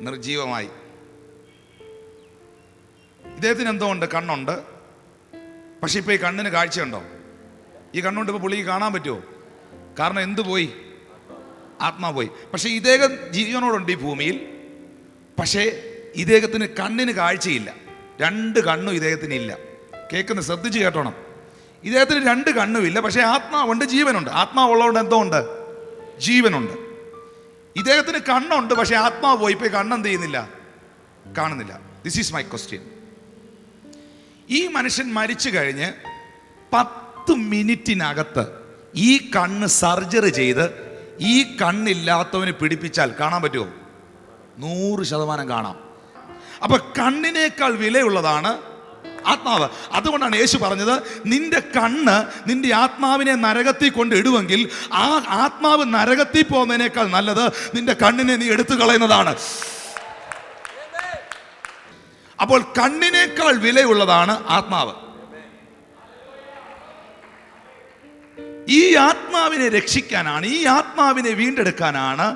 നിർജീവമായി. ഇദ്ദേഹത്തിന് എന്തോ ഉണ്ട്? കണ്ണുണ്ട്. പക്ഷെ ഇപ്പം ഈ കണ്ണിന് കാഴ്ചയുണ്ടോ? ഈ കണ്ണുകൊണ്ട് ഇപ്പോൾ പുള്ളിക്ക് കാണാൻ പറ്റുമോ? കാരണം എന്തു പോയി? ആത്മാവ് പോയി. പക്ഷെ ഇദ്ദേഹം ജീവനോടുണ്ട് ഈ ഭൂമിയിൽ. പക്ഷേ ഇദ്ദേഹത്തിന് കണ്ണിന് കാഴ്ചയില്ല. 2 കണ്ണും ഇദ്ദേഹത്തിന് ഇല്ല. കേൾക്കുന്ന ശ്രദ്ധിച്ച് കേട്ടോണം. ഇദ്ദേഹത്തിന് 2 കണ്ണുമില്ല, പക്ഷേ ആത്മാവുണ്ട്, ജീവനുണ്ട്. ആത്മാവുള്ളതുകൊണ്ട് എന്തോ ഉണ്ട്? ജീവനുണ്ട്. ഇദ്ദേഹത്തിന് കണ്ണുണ്ട്, പക്ഷേ ആത്മാവ് പോയി. ഇപ്പോൾ കണ്ണെന്ത് ചെയ്യുന്നില്ല? കാണുന്നില്ല. This is my question. ഈ മനുഷ്യൻ മരിച്ചു കഴിഞ്ഞ് 10 മിനിറ്റിനകത്ത് ഈ കണ്ണ് സർജറി ചെയ്ത് ഈ കണ്ണില്ലാത്തവന് പിടിപ്പിച്ചാൽ കാണാൻ പറ്റുമോ? 100% കാണാം. അപ്പൊ കണ്ണിനേക്കാൾ വിലയുള്ളതാണ് ആത്മാവ്. അതുകൊണ്ടാണ് യേശു പറഞ്ഞത്, നിന്റെ കണ്ണ് നിന്റെ ആത്മാവിനെ നരകത്തിൽ കൊണ്ട് ഇടുമെങ്കിൽ ആ ആത്മാവ് നരകത്തിൽ പോകുന്നതിനേക്കാൾ നല്ലത് നിന്റെ കണ്ണിനെ നീ എടുത്തു കളയുന്നതാണ്. അപ്പോൾ കണ്ണിനേക്കാൾ വിലയുള്ളതാണ് ആത്മാവ്. ഈ ആത്മാവിനെ രക്ഷിക്കാനാണ്, ഈ ആത്മാവിനെ വീണ്ടെടുക്കാനാണ്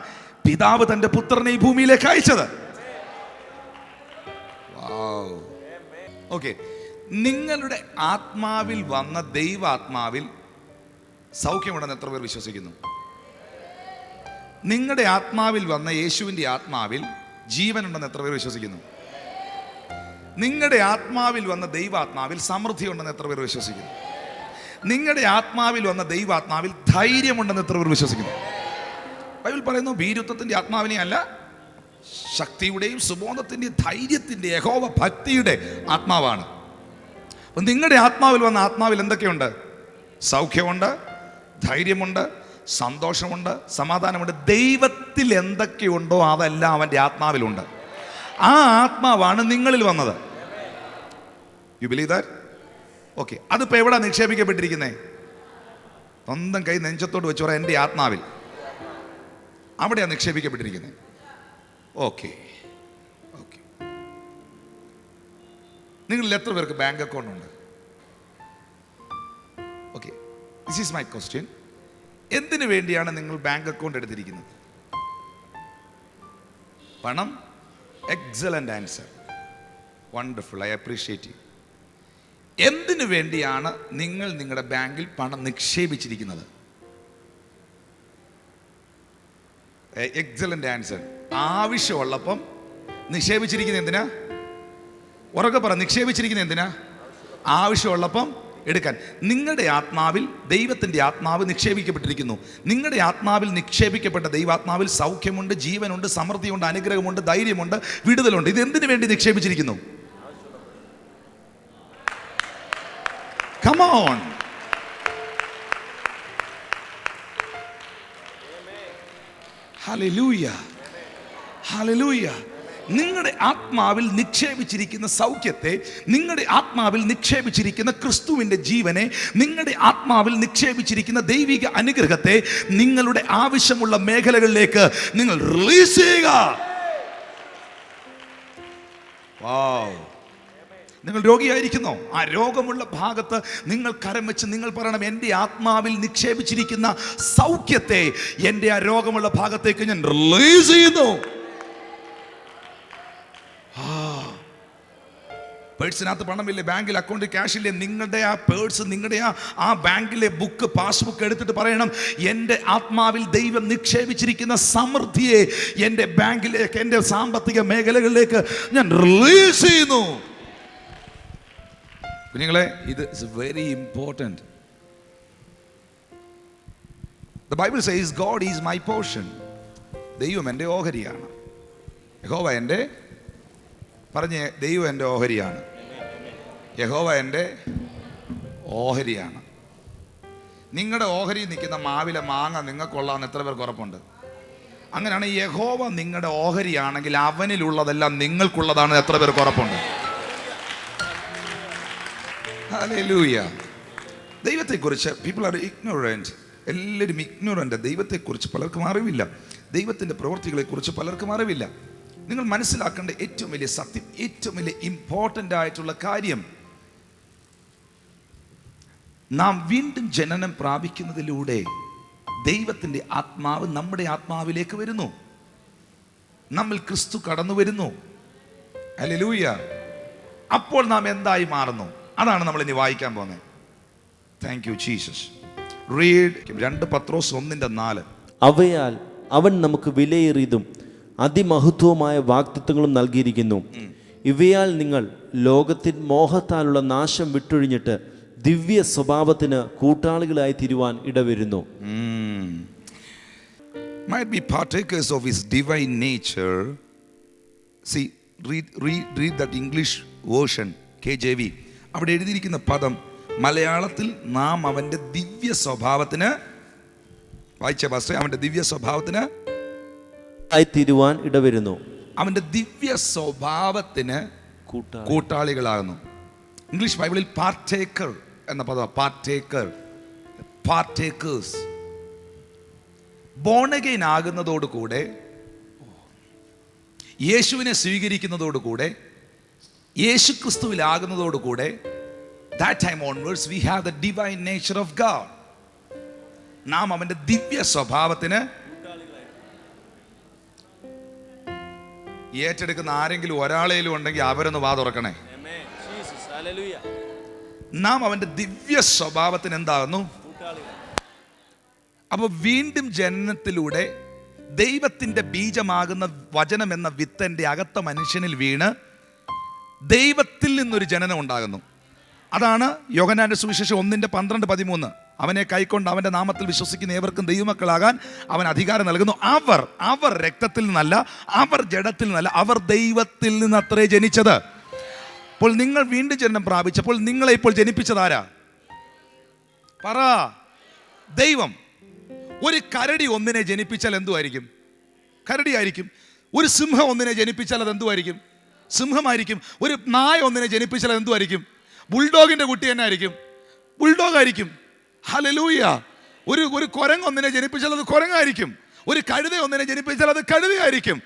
പിതാവ് തന്റെ പുത്രനെ ഈ ഭൂമിയിലേക്ക് അയച്ചത്. ഓക്കെ, നിങ്ങളുടെ ആത്മാവിൽ വന്ന ദൈവാത്മാവിൽ സൗഖ്യമുണ്ടെന്ന് എത്ര പേർ വിശ്വസിക്കുന്നു? നിങ്ങളുടെ ആത്മാവിൽ വന്ന യേശുവിൻ്റെ ആത്മാവിൽ ജീവനുണ്ടെന്ന് എത്ര പേർ വിശ്വസിക്കുന്നു? നിങ്ങളുടെ ആത്മാവിൽ വന്ന ദൈവാത്മാവിൽ സമൃദ്ധി ഉണ്ടെന്ന് എത്ര പേർ വിശ്വസിക്കുന്നു? നിങ്ങളുടെ ആത്മാവിൽ വന്ന ദൈവാത്മാവിൽ ധൈര്യമുണ്ടെന്ന് എത്ര പേർ വിശ്വസിക്കുന്നു? ബൈബിൾ പറയുന്നു, ഭീരുത്വത്തിൻ്റെ ആത്മാവിനെ അല്ല, ശക്തിയുടെയും സുബോധത്തിൻ്റെയും ധൈര്യത്തിൻ്റെ യഹോവ ഭക്തിയുടെ ആത്മാവാണ്. അപ്പം നിങ്ങളുടെ ആത്മാവിൽ വന്ന ആത്മാവിൽ എന്തൊക്കെയുണ്ട്? സൗഖ്യമുണ്ട്, ധൈര്യമുണ്ട്, സന്തോഷമുണ്ട്, സമാധാനമുണ്ട്. ദൈവത്തിൽ എന്തൊക്കെയുണ്ടോ അതെല്ലാം അവൻ്റെ ആത്മാവിലുണ്ട്. ആ ആത്മാവാണ് നിങ്ങളിൽ വന്നത്. You believe that? ഓക്കെ. അതിപ്പോൾ എവിടെ നിക്ഷേപിക്കപ്പെട്ടിരിക്കുന്നത്? സ്വന്തം കൈ നെഞ്ചത്തോട് വെച്ച് പറയാം, എൻ്റെ ആത്മാവിൽ. അവിടെയാണ് നിക്ഷേപിക്കപ്പെട്ടിരിക്കുന്നത്. Okay okay. നിങ്ങളിൽ എത്ര പേർക്ക് ബാങ്ക് അക്കൗണ്ട് ഉണ്ട്? Okay, this is my question. എന്തിനു വേണ്ടിയാണ് നിങ്ങൾ ബാങ്ക് അക്കൗണ്ട് എടുത്തിരിക്കുന്നത്? പണം? Excellent answer, wonderful, I appreciate you. എന്തിനു വേണ്ടിയാണ് നിങ്ങൾ നിങ്ങളുടെ ബാങ്കിൽ പണം നിക്ഷേപിച്ചിരിക്കുന്നത്? Excellent answer. ആവശ്യമുള്ളപ്പം നിക്ഷേപിച്ചിരിക്കുന്നത് എന്തിനാ? ഉറക്കെ പറ, നിക്ഷേപിച്ചിരിക്കുന്നത് എന്തിനാ? ആവശ്യമുള്ളപ്പം എടുക്കാൻ. നിങ്ങളുടെ ആത്മാവിൽ ദൈവത്തിൻ്റെ ആത്മാവ് നിക്ഷേപിക്കപ്പെട്ടിരിക്കുന്നു. നിങ്ങളുടെ ആത്മാവിൽ നിക്ഷേപിക്കപ്പെട്ട ദൈവാത്മാവിൽ സൗഖ്യമുണ്ട്, ജീവനുണ്ട്, സമൃദ്ധിയുണ്ട്, അനുഗ്രഹമുണ്ട്, ധൈര്യമുണ്ട്, വിടുതലുണ്ട്. ഇത് എന്തിനു വേണ്ടി നിക്ഷേപിച്ചിരിക്കുന്നു? Come on. Hallelujah. Hallelujah. നിങ്ങളുടെ ആത്മാവിൽ നിക്ഷേപിച്ചിരിക്കുന്ന സൗഖ്യത്തെ, നിങ്ങളുടെ ആത്മാവിൽ നിക്ഷേപിച്ചിരിക്കുന്ന ക്രിസ്തുവിൻ്റെ ജീവനെ, നിങ്ങളുടെ ആത്മാവിൽ നിക്ഷേപിച്ചിരിക്കുന്ന ദൈവിക അനുഗ്രഹത്തെ നിങ്ങളുടെ ആവശ്യമുള്ള മേഖലകളിലേക്ക് നിങ്ങൾ റിലീസ് ചെയ്യുക. വാവ്. നിങ്ങൾ രോഗിയായിരിക്കുന്നോ? ആ രോഗമുള്ള ഭാഗത്ത് നിങ്ങൾ കരം വെച്ച് നിങ്ങൾ പറയണം, എൻ്റെ ആത്മാവിൽ നിക്ഷേപിച്ചിരിക്കുന്ന സൗഖ്യത്തെ എൻ്റെ ആ രോഗമുള്ള ഭാഗത്തേക്ക് ഞാൻ റിലീസ് ചെയ്യുന്നു. പേഴ്സിനകത്ത് പണമില്ലേ, ബാങ്കിൽ അക്കൗണ്ടിൽ ക്യാഷ് ഇല്ലേ, നിങ്ങളുടെ ആ പേഴ്സ്, നിങ്ങളുടെ ആ ബാങ്കിലെ ബുക്ക്, പാസ്ബുക്ക് എടുത്തിട്ട് പറയണം, എൻ്റെ ആത്മാവിൽ ദൈവം നിക്ഷേപിച്ചിരിക്കുന്ന സമൃദ്ധിയെ എൻ്റെ ബാങ്കിലേക്ക്, എൻ്റെ സാമ്പത്തിക മേഖലകളിലേക്ക് ഞാൻ റിലീസ് ചെയ്യുന്നു. കുഞ്ഞുങ്ങളെ, ഇത് is very important. The Bible says God is my portion. ദൈവം എൻ്റെ ഓഹരിയാണ്. യഹോവ എൻ്റെ, പറഞ്ഞേ, ദൈവം എൻ്റെ ഓഹരിയാണ്. യഹോവ എൻ്റെ ഓഹരിയാണ്. നിങ്ങളുടെ ഓഹരി നിൽക്കുന്ന മാവിലെ മാങ്ങ നിങ്ങൾക്കുള്ളതെന്ന് എത്ര പേർക്ക് ഉറപ്പുണ്ട്? അങ്ങനെയാണ് യഹോവ നിങ്ങളുടെ ഓഹരിയാണെങ്കിൽ അവനിലുള്ളതെല്ലാം നിങ്ങൾക്കുള്ളതാണ് എത്ര പേർക്ക് ഉറപ്പുണ്ട്? ഹല്ലേലൂയ. ദൈവത്തെക്കുറിച്ച് പീപ്പിൾ ആർ ഇഗ്നോറൻറ്റ്. എല്ലാവരും ഇഗ്നോറൻ്റ്. ദൈവത്തെക്കുറിച്ച് പലർക്കും അറിവില്ല. ദൈവത്തിൻ്റെ പ്രവൃത്തികളെക്കുറിച്ച് പലർക്കും അറിവില്ല. നിങ്ങൾ മനസ്സിലാക്കേണ്ട ഏറ്റവും വലിയ സത്യം, ഏറ്റവും വലിയ ഇമ്പോർട്ടൻ്റ് ആയിട്ടുള്ള കാര്യം, നാം വീണ്ടും ജനനം പ്രാപിക്കുന്നതിലൂടെ ദൈവത്തിൻ്റെ ആത്മാവ് നമ്മുടെ ആത്മാവിലേക്ക് വരുന്നു. നമ്മൾ ക്രിസ്തു കടന്നു വരുന്നു. ഹല്ലേലൂയ. അപ്പോൾ നാം എന്തായി മാറുന്നു? അതാണ് നമ്മൾ ഇനി വായിക്കാൻ പോകുന്നത്. Thank you Jesus. റീഡ് 2 പത്രോസ് 1:4. അവയാൽ അവൻ നമുക്ക് വിലയേറിയതും അതിമഹത്വമായ വാഗ്ദത്തങ്ങളും നൽകിയിരിക്കുന്നു. ഇവയാൽ നിങ്ങൾ ലോകത്തിൻ മോഹത്താലുള്ള നാശം വിട്ടൊഴിഞ്ഞിട്ട് ദിവ്യ സ്വഭാവത്തിന് കൂട്ടാളികളായി തീരുവാൻ ഇടവരുന്നു. Might be partakers of his divine nature. See, read that English version, KJV. അവിടെ എഴുതിയിരിക്കുന്ന പദം മലയാളത്തിൽ നാം അവൻ്റെ ദിവ്യ സ്വഭാവത്തിന്, വായിച്ച പാസ്റ്റർ, അവൻ്റെ ദിവ്യ സ്വഭാവത്തിന് തീരുവാൻ ഇടവരുന്നു. അവൻ്റെ ദിവ്യ സ്വഭാവത്തിന് കൂട്ടാളികളാകുന്നു. ഇംഗ്ലീഷ് ബൈബിളിൽ പാർട്ടേക്കർ എന്ന പദം, പാർട്ടേക്കർ, പാർട്ടേക്കേഴ്സ്. ബോൺ അഗൈൻ ആകുന്നതോടുകൂടെ, യേശുവിനെ സ്വീകരിക്കുന്നതോടുകൂടെ, യേശു ക്രിസ്തുവിലാകുന്നതോടുകൂടെ, that time onwards we have the divine nature of God. നാം അവൻ്റെ ദിവ്യ സ്വഭാവത്തിന് ഏറ്റെടുക്കുന്ന ആരെങ്കിലും ഒരാളേലും ഉണ്ടെങ്കിൽ അവരൊന്ന് വാ തുറക്കണേ. നാം അവൻ്റെ ദിവ്യ സ്വഭാവത്തിന് എന്താകുന്നു? അപ്പോൾ വീണ്ടും ജനനത്തിലൂടെ ദൈവത്തിൻ്റെ ബീജമാകുന്ന വചനം എന്ന വിത്തൻ്റെ അകത്ത മനുഷ്യനിൽ വീണ് ദൈവത്തിൽ നിന്നൊരു ജനനം ഉണ്ടാകുന്നു. അതാണ് യോഹന്നാന്റെ സുവിശേഷം 1:12-13. അവനെ കൈക്കൊണ്ട് അവൻ്റെ നാമത്തിൽ വിശ്വസിക്കുന്ന ഏവർക്കും ദൈവമക്കളാകാൻ അവൻ അധികാരം നൽകുന്നു. അവർ രക്തത്തിൽ നിന്നല്ല, അവർ ജഡത്തിൽ നിന്നല്ല, അവർ ദൈവത്തിൽ നിന്ന് അത്രേ ജനിച്ചത്. അപ്പോൾ നിങ്ങൾ വീണ്ടും ജനനം പ്രാപിച്ചപ്പോൾ നിങ്ങളെ ഇപ്പോൾ ജനിപ്പിച്ചതാരാ? പറ. ദൈവം. ഒരു കരടി ഒന്നിനെ ജനിപ്പിച്ചാൽ എന്തുമായിരിക്കും? കരടിയായിരിക്കും. ഒരു സിംഹം ഒന്നിനെ ജനിപ്പിച്ചാൽ അത് എന്തുമായിരിക്കും? സിംഹമായിരിക്കും. ഒരു നായ ഒന്നിനെ ജനിപ്പിച്ചാൽ അത് എന്തുമായിരിക്കും? ബുൾഡോഗിന്റെ കുട്ടി തന്നെ ആയിരിക്കും, ബുൾഡോഗായിരിക്കും. ഹല്ലേലൂയ. ഒരു കുരങ്ങ് ഒന്നിനെ ജനിപ്പിച്ചാൽ അത് കുരങ്ങായിരിക്കും. ഒരു കഴുത ഒന്നിനെ ജനിപ്പിച്ചാൽ അത് കഴുതയായിരിക്കും.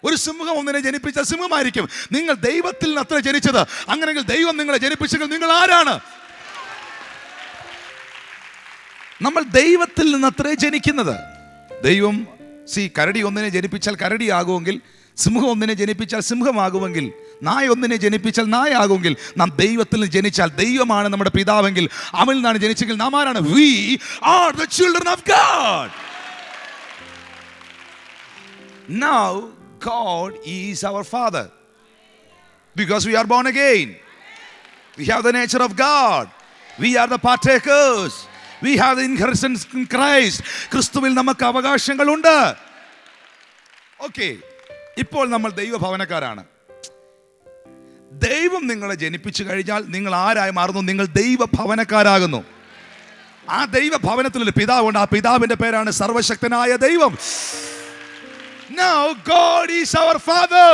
ഒരു സിംഹം ഒന്നിനെ ജനിപ്പിച്ചാൽ സിംഹമായിരിക്കും. നിങ്ങൾ ദൈവത്തിൽ നിന്ന് അത്ര ജനിച്ചത്. അങ്ങനെയെങ്കിൽ ദൈവം നിങ്ങളെ ജനിപ്പിച്ചെങ്കിൽ നിങ്ങൾ ആരാണ്? നമ്മൾ ദൈവത്തിൽ നിന്ന് അത്രേ ജനിക്കുന്നത്. ദൈവം കരടി ഒന്നിനെ ജനിപ്പിച്ചാൽ കരടിയാകുമെങ്കിൽ, സിംഹം ഒന്നിനെ ജനിപ്പിച്ചാൽ സിംഹമാകുമെങ്കിൽ, നായ ഒന്നിനെ ജനിപ്പിച്ചാൽ നായാകുമെങ്കിൽ, നാം ദൈവത്തിൽ നിന്ന് ജനിച്ചാൽ ദൈവമാണ് നമ്മുടെ പിതാവെങ്കിൽ, അവനിൽ നിന്നാണ് ജനിച്ചെങ്കിൽ നാം ആരാണ്? We are the children of God. Now God is our Father because we are born again. We have the nature of God. We are the partakers. We have the inheritance in Christ. ക്രിസ്തുവിൽ നമുക്ക് അവകാശങ്ങളുണ്ട്. Okay, ഇപ്പോൾ നമ്മൾ ദൈവഭവനക്കാരാണ്. ദൈവം നിങ്ങളെ ജനിപ്പിച്ചു കഴിഞ്ഞാൽ നിങ്ങൾ ആരായി മാറുന്നു? നിങ്ങൾ ദൈവഭവനക്കാരാകുന്നു. ആ ദൈവഭവനത്തിലൊരു പിതാവുണ്ട്. ആ പിതാവിന്റെ പേരാണ് സർവശക്തനായ ദൈവം. Now God is our Father.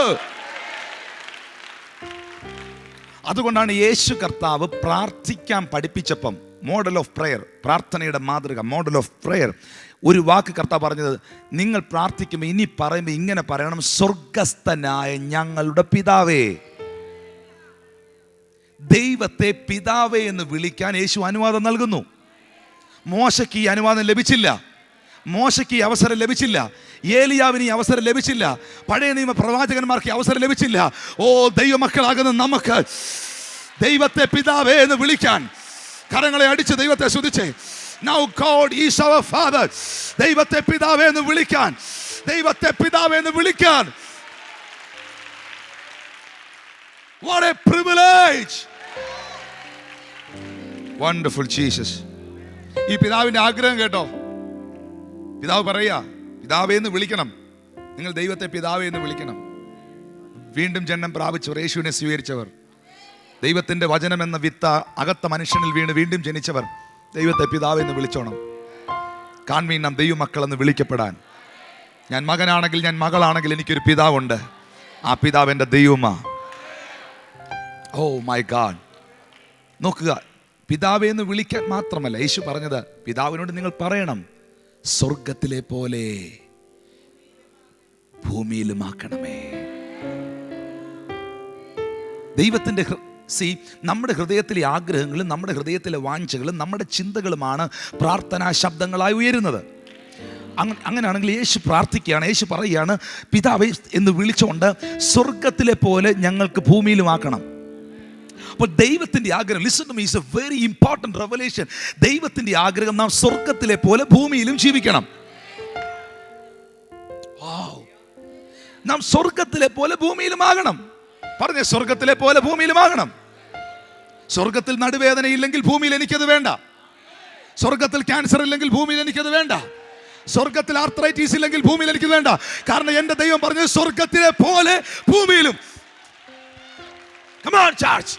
അതുകൊണ്ടാണ് യേശു കർത്താവ് പ്രാർത്ഥിക്കാൻ പഠിപ്പിച്ചപ്പം മോഡൽ ഓഫ് പ്രെയർ, പ്രാർത്ഥനയുടെ മാതൃക, മോഡൽ ഓഫ് പ്രെയർ, ഒരു വാക്ക് കർത്താവ് പറഞ്ഞത്, നിങ്ങൾ പ്രാർത്ഥിക്കുമ്പോൾ ഇനി പറയുമ്പോൾ ഇങ്ങനെ പറയണം: സ്വർഗസ്ഥനായ ഞങ്ങളുടെ പിതാവേ. ദൈവത്തെ പിതാവേ എന്ന് വിളിക്കാൻ യേശു അനുവാദം നൽകുന്നു. മോശയ്ക്ക് ഈ അനുവാദം ലഭിച്ചില്ല. മോശയ്ക്ക് ഈ അവസരം ലഭിച്ചില്ല. ഏലിയാവിന് ഈ അവസരം ലഭിച്ചില്ല. പഴയ നിയമ പ്രവാചകന്മാർക്ക് ഈ അവസരം ലഭിച്ചില്ല. ഓ ദൈവമക്കളാകുന്ന നമുക്ക് ദൈവത്തെ പിതാവേ എന്ന് വിളിക്കാൻ കരങ്ങളെ അടിച്ച് ദൈവത്തെ സ്തുതിച്ചേ. Now God is our Father. ദൈവത്തെ പിതാവേ എന്ന് വിളിക്കാൻ, ദൈവത്തെ പിതാവേ എന്ന് വിളിക്കാൻ. What a privilege. Wonderful Jesus. ഈ പിതാവിന്റെ ആഗ്രഹം കേട്ടോ. പിതാവ് പറയാ, പിതാവേ എന്ന് വിളിക്കണം. നിങ്ങൾ ദൈവത്തെ പിതാവേ എന്ന് വിളിക്കണം. വീണ്ടും ജന്മം പ്രാപിച്ചവർ, യേശുവിനെ സ്വീകരിച്ചവർ, ദൈവത്തിന്റെ വചനം എന്ന വിത്ത് അകത്ത മനുഷ്യനിൽ വീണ് വീണ്ടും ജനിച്ചവർ ദൈവത്തെ പിതാവേ എന്ന് വിളിച്ചോണം. കാൺമീൻ നാം ദൈവമക്കളെന്ന് വിളിക്കപ്പെടാൻ. ഞാൻ മകനാണെങ്കിൽ, ഞാൻ മകളാണെങ്കിൽ എനിക്കൊരു പിതാവുണ്ട്. ആ പിതാവ് എൻ്റെ ദൈവമാ. ഓ മൈ ഗാഡ്. നോക്കുക, പിതാവേ എന്ന് വിളിക്കാൻ മാത്രമല്ല യേശു പറഞ്ഞത്, പിതാവിനോട് നിങ്ങൾ പറയണം, സ്വർഗത്തിലെ പോലെ ഭൂമിയിലുമാക്കണമേ. ദൈവത്തിൻ്റെ നമ്മുടെ ഹൃദയത്തിലെ ആഗ്രഹങ്ങളും നമ്മുടെ ഹൃദയത്തിലെ വാഞ്ചകളും നമ്മുടെ ചിന്തകളുമാണ് പ്രാർത്ഥനാ ശബ്ദങ്ങളായി ഉയരുന്നത്. അങ്ങനെയാണെങ്കിൽ യേശു പ്രാർത്ഥിക്കുകയാണ്. യേശു പറയുകയാണ്, പിതാവേ എന്ന് വിളിച്ചുകൊണ്ട് സ്വർഗത്തിലെ പോലെ ഞങ്ങൾക്ക് ഭൂമിയിലുമാക്കണം. അപ്പോൾ ദൈവത്തിൻ്റെ ആഗ്രഹം, listen to me, is a very important revelation. ദൈവത്തിൻ്റെ ആഗ്രഹം നാം സ്വർഗത്തിലെ പോലെ ഭൂമിയിലും ജീവിക്കണം. നാം സ്വർഗത്തിലെ പോലെ ഭൂമിയിലുമാകണം. പറഞ്ഞേ, സ്വർഗത്തിലെ പോലെ ഭൂമിയിലുമാകണം. സ്വർഗത്തിൽ നടുവേദന ഇല്ലെങ്കിൽ ഭൂമിയിൽ എനിക്കത് വേണ്ട. സ്വർഗത്തിൽ ക്യാൻസർ ഇല്ലെങ്കിൽ ഭൂമിയിൽ എനിക്കത് വേണ്ട. സ്വർഗത്തിൽ ആർത്രൈറ്റീസ് ഇല്ലെങ്കിൽ ഭൂമിയിൽ എനിക്ക് വേണ്ട. കാരണം എൻ്റെ ദൈവം പറഞ്ഞത് സ്വർഗത്തിലെ പോലെ ഭൂമിയിലും. Come on, church.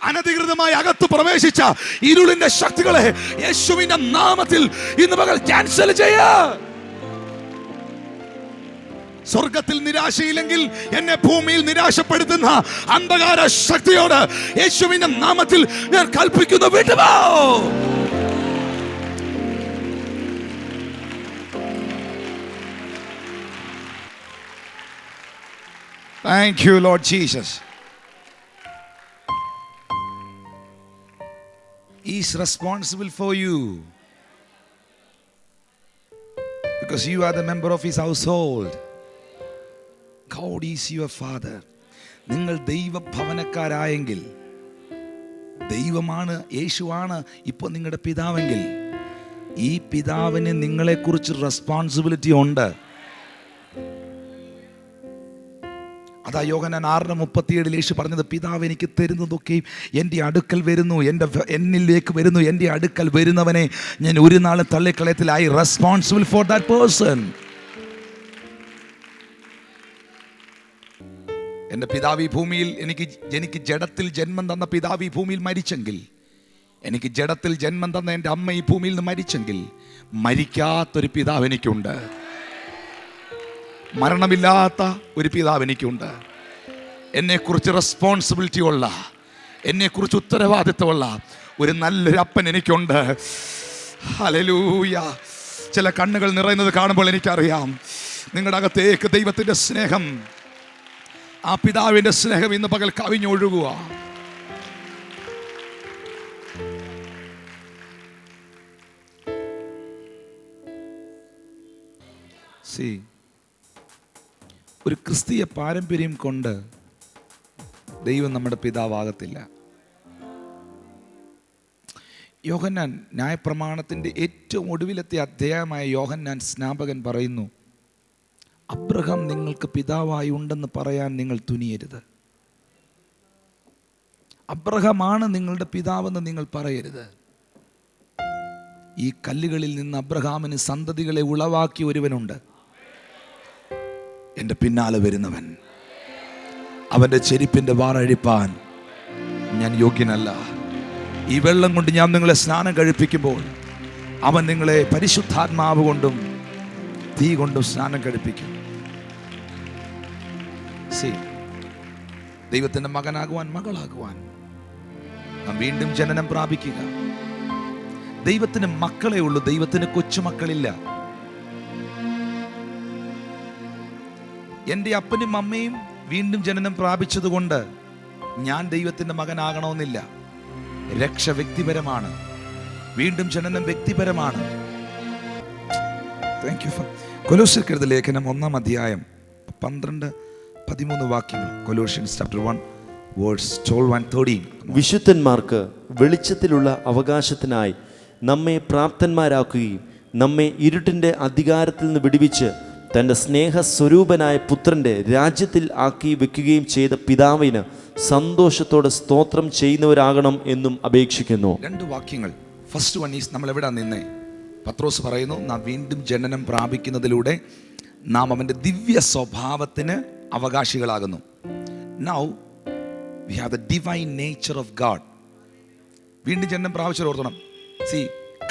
അനധികൃതമായി അകത്ത് പ്രവേശിച്ച ഇരുളിന്റെ ശക്തികളെ യേശുവിന്റെ നാമത്തിൽ ഇന്ന് പകൽ ക്യാൻസൽ ചെയ്യാ. സ്വർഗത്തിൽ നിരാശയില്ലെങ്കിൽ എന്നെ ഭൂമിയിൽ നിരാശപ്പെടുത്തുന്ന അന്ധകാര ശക്തിയോട് യേശുവിന്റെ നാമത്തിൽ ഞാൻ കൽപ്പിക്കുന്നു, വിട്ടുപോ. Thank you, Lord Jesus. He is responsible for you because you are the member of his household. God is your Father. നിങ്ങൾ ദൈവഭവനക്കാരായെങ്കിൽ, ദൈവമാണ്, യേശുവാണ് ഇപ്പോൾ നിങ്ങളുടെ പിതാവെങ്കിൽ, ഈ പിതാവിന് നിങ്ങളെക്കുറിച്ച് റെസ്പോൺസിബിലിറ്റി ഉണ്ട്. അതാ യോഹന്നാൻ 6:37 യേശു പറഞ്ഞത്, പിതാവ് എനിക്ക് തരുന്നതൊക്കെയും എൻ്റെ അടുക്കൽ വരുന്നു, എന്നിലേക്ക് വരുന്നു, എൻ്റെ അടുക്കൽ വരുന്നവനെ ഞാൻ ഒരു നാളും തള്ളിക്കളയത്തില്ല. I responsible for that person. എൻ്റെ പിതാവ് ഈ ഭൂമിയിൽ എനിക്ക് ജഡത്തിൽ ജന്മം തന്ന പിതാവ് ഈ ഭൂമിയിൽ മരിച്ചെങ്കിൽ, എനിക്ക് ജഡത്തിൽ ജന്മം തന്ന എൻ്റെ അമ്മ ഈ ഭൂമിയിൽ നിന്ന് മരിച്ചെങ്കിൽ, മരിക്കാത്തൊരു പിതാവ് എനിക്കുണ്ട്. മരണമില്ലാത്ത ഒരു പിതാവ് എനിക്കുണ്ട്. എന്നെക്കുറിച്ച് റെസ്പോൺസിബിലിറ്റി ഉള്ള, എന്നെക്കുറിച്ച് ഉത്തരവാദിത്തമുള്ള ഒരു നല്ലൊരു അപ്പൻ എനിക്കുണ്ട്. ഹല്ലേലൂയ. ചില കണ്ണുകൾ നിറയുന്നത് കാണുമ്പോൾ എനിക്കറിയാം നിങ്ങളുടെ അകത്തേക്ക് ദൈവത്തിൻ്റെ സ്നേഹം, ആ പിതാവിൻ്റെ സ്നേഹം ഇന്ന് പകൽ കവിഞ്ഞൊഴുകുക. ഒരു ക്രിസ്തീയ പാരമ്പര്യം കൊണ്ട് ദൈവം നമ്മുടെ പിതാവാകത്തില്ല. യോഹന്നാൻ ന്യായപ്രമാണത്തിൻ്റെ ഏറ്റവും ഒടുവിലത്തെ അധ്യായമായ യോഹന്നാൻ സ്നാപകൻ പറയുന്നു, അബ്രഹാം നിങ്ങൾക്ക് പിതാവായി ഉണ്ടെന്ന് പറയാൻ നിങ്ങൾ തുനിയരുത്. അബ്രഹാമാണ് നിങ്ങളുടെ പിതാവെന്ന് നിങ്ങൾ പറയരുത്. ഈ കല്ലുകളിൽ നിന്ന് അബ്രഹാമിന് സന്തതികളെ ഉളവാക്കി ഒരുവനുണ്ട്, എൻ്റെ പിന്നാലെ വരുന്നവൻ. അവൻ്റെ ചെരുപ്പിൻ്റെ വാറഴിപ്പാൻ ഞാൻ യോഗ്യനല്ല. ഈ വെള്ളം കൊണ്ട് ഞാൻ നിങ്ങളെ സ്നാനം കഴിപ്പിക്കുമ്പോൾ അവൻ നിങ്ങളെ പരിശുദ്ധാത്മാവ് കൊണ്ടും തീ കൊണ്ടും സ്നാനം കഴിപ്പിക്കും. ദൈവത്തിൻ്റെ മകനാകുവാൻ, മകളാകുവാൻ നാം വീണ്ടും ജനനം പ്രാപിക്കുക. ദൈവത്തിന് മക്കളേ ഉള്ളൂ, ദൈവത്തിന് കൊച്ചുമക്കളില്ല. എൻ്റെ അപ്പനും അമ്മയും വീണ്ടും ജനനം പ്രാപിച്ചതുകൊണ്ട് ഞാൻ ദൈവത്തിൻ്റെ മകനാകണമെന്നില്ല. രക്ഷ വ്യക്തിപരമാണ്, വീണ്ടും ജനനം വ്യക്തിപരമാണ്. കൊലോസ്യർക്കെഴുതിയ ലേഖനം 1-ാം അധ്യായം 12-13 വാക്യങ്ങൾ. Colossians chapter 1 verse 12 and 13. വിശുദ്ധന്മാർക്ക് വെളിച്ചത്തിലുള്ള അവകാശത്തിനായി നമ്മെ പ്രാപ്തന്മാരാക്കുകയും നമ്മെ ഇരുട്ടിൻ്റെ അധികാരത്തിൽ നിന്ന് വിടുവിച്ച് തൻ്റെ സ്നേഹസ്വരൂപനായ പുത്രൻ്റെ രാജ്യത്തിൽ ആക്കി വെക്കുകയും ചെയ്ത പിതാവിന് സന്തോഷത്തോടെ സ്തോത്രം ചെയ്യുന്നവരാകണം എന്നും അപേക്ഷിക്കുന്നു. 2 വാക്യങ്ങൾ. ഫസ്റ്റ് വൺ ഈസ്, നമ്മൾ എവിടെ നിന്നേ? പത്രോസ് പറയുന്നു, നാം വീണ്ടും ജനനം പ്രാപിക്കുന്നതിലൂടെ നാം അവൻ്റെ ദിവ്യ സ്വഭാവത്തിന് അവകാശികളാകുന്നു. Now we have the divine nature of God. വീണ്ടും ജനനം പ്രാപിച്ചാൽ ഓർത്തണം,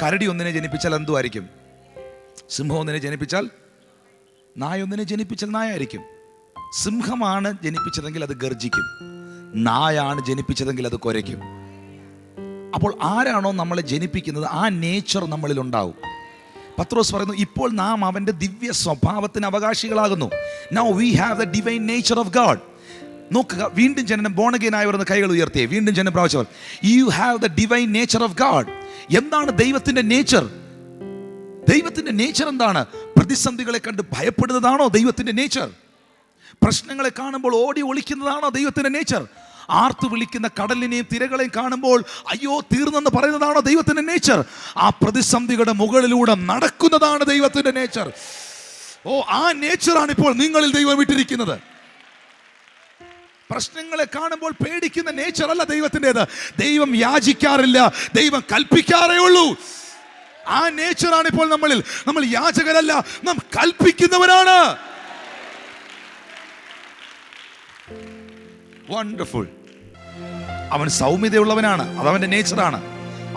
കരടി ഒന്നിനെ ജനിപ്പിച്ചാൽ എന്തുമായിരിക്കും? സിംഹം ഒന്നിനെ ജനിപ്പിച്ചാൽ, നായ ഒന്നിനെ ജനിപ്പിച്ചാൽ നായായിരിക്കും. സിംഹമാണ് ജനിപ്പിച്ചതെങ്കിൽ അത് ഗർജിക്കും, നായാണ് ജനിപ്പിച്ചതെങ്കിൽ അത് കുരയ്ക്കും. അപ്പോൾ ആരാണോ നമ്മളെ ജനിപ്പിക്കുന്നത് ആ നേച്ചർ നമ്മളിൽ ഉണ്ടാവും. പത്രോസ് പറയുന്നു, ഇപ്പോൾ നാം അവൻ്റെ ദിവ്യ സ്വഭാവത്തിന് അവകാശികളാകുന്നു. Now we have the divine nature of God. നോക്കുക, വീണ്ടും ജനനം, ബോൺ അഗൈൻ ആയവർ കൈകൾ ഉയർത്തിയേ, വീണ്ടും ജനനം പ്രാപിച്ചവർ. You have the divine nature of God. എന്താണ് ദൈവത്തിൻ്റെ നേച്ചർ? ദൈവത്തിൻ്റെ നേച്ചർ എന്താണ്? പ്രതിസന്ധികളെ കണ്ട് ഭയപ്പെടുന്നതാണോ ദൈവത്തിൻ്റെ നേച്ചർ? പ്രശ്നങ്ങളെ കാണുമ്പോൾ ഓടി ഒളിക്കുന്നതാണോ ദൈവത്തിൻ്റെ നേച്ചർ? ആർത്തു വിളിക്കുന്ന കടലിനെയും തിരകളെയും കാണുമ്പോൾ അയ്യോ തീർന്നെന്ന് പറയുന്നതാണോ ദൈവത്തിൻ്റെ നേച്ചർ? ആ പ്രതിസന്ധികളുടെ മുകളിലൂടെ നടക്കുന്നതാണ് ദൈവത്തിൻ്റെ നേച്ചർ. ആ നേച്ചറാണ് ഇപ്പോൾ നിങ്ങളിൽ ദൈവം ഇട്ടിരിക്കുന്നത്. പ്രശ്നങ്ങളെ കാണുമ്പോൾ പേടിക്കുന്ന നേച്ചർ അല്ല ദൈവത്തിൻ്റെത്. ദൈവം യാചിക്കാറില്ല, ദൈവം കൽപ്പിക്കാറേ ഉള്ളൂ. ആ നേച്ചറാണ് ഇപ്പോൾ നമ്മളിൽ. നമ്മൾ യാചകരല്ല, നാം കൽപ്പിക്കുന്നവരാണ്. വണ്ടർഫുൾ. അവൻ സൗമ്യതയുള്ളവനാണ്, അതവൻ്റെ നേച്ചറാണ്.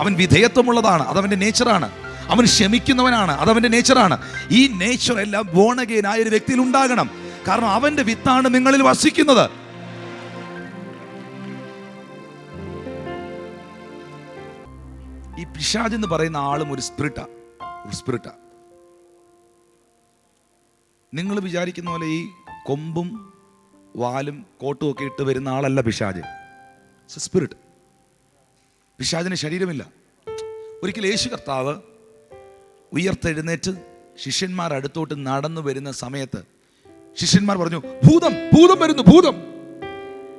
അവൻ വിധേയത്വമുള്ളതാണ്, അതവൻ്റെ നേച്ചറാണ്. അവൻ ക്ഷമിക്കുന്നവനാണ്, അതവൻ്റെ നേച്ചറാണ്. ഈ നേച്ചർ എല്ലാം ബോൺ അഗൈൻ ആയ ഒരു വ്യക്തിയിൽ ഉണ്ടാകണം. കാരണം അവൻ്റെ വിത്താണ് നിങ്ങളിൽ വസിക്കുന്നത്. ഈ പിശാച് എന്ന് പറയുന്ന ആളും ഒരു സ്പിരിറ്റാ. നിങ്ങൾ വിചാരിക്കുന്ന പോലെ ഈ കൊമ്പും വാലും കോട്ടും ഒക്കെ ഇട്ട് വരുന്ന ആളല്ല പിശാച്. സ്പിരിറ്റ്. പിശാചിന് ശരീരമില്ല. ഒരിക്കൽ യേശു കർത്താവ് ഉയർത്തെഴുന്നേറ്റ് ശിഷ്യന്മാർ അടുത്തോട്ട് നടന്നു വരുന്ന സമയത്ത് ശിഷ്യന്മാർ പറഞ്ഞു, ഭൂതം ഭൂതം വരുന്നു, ഭൂതം.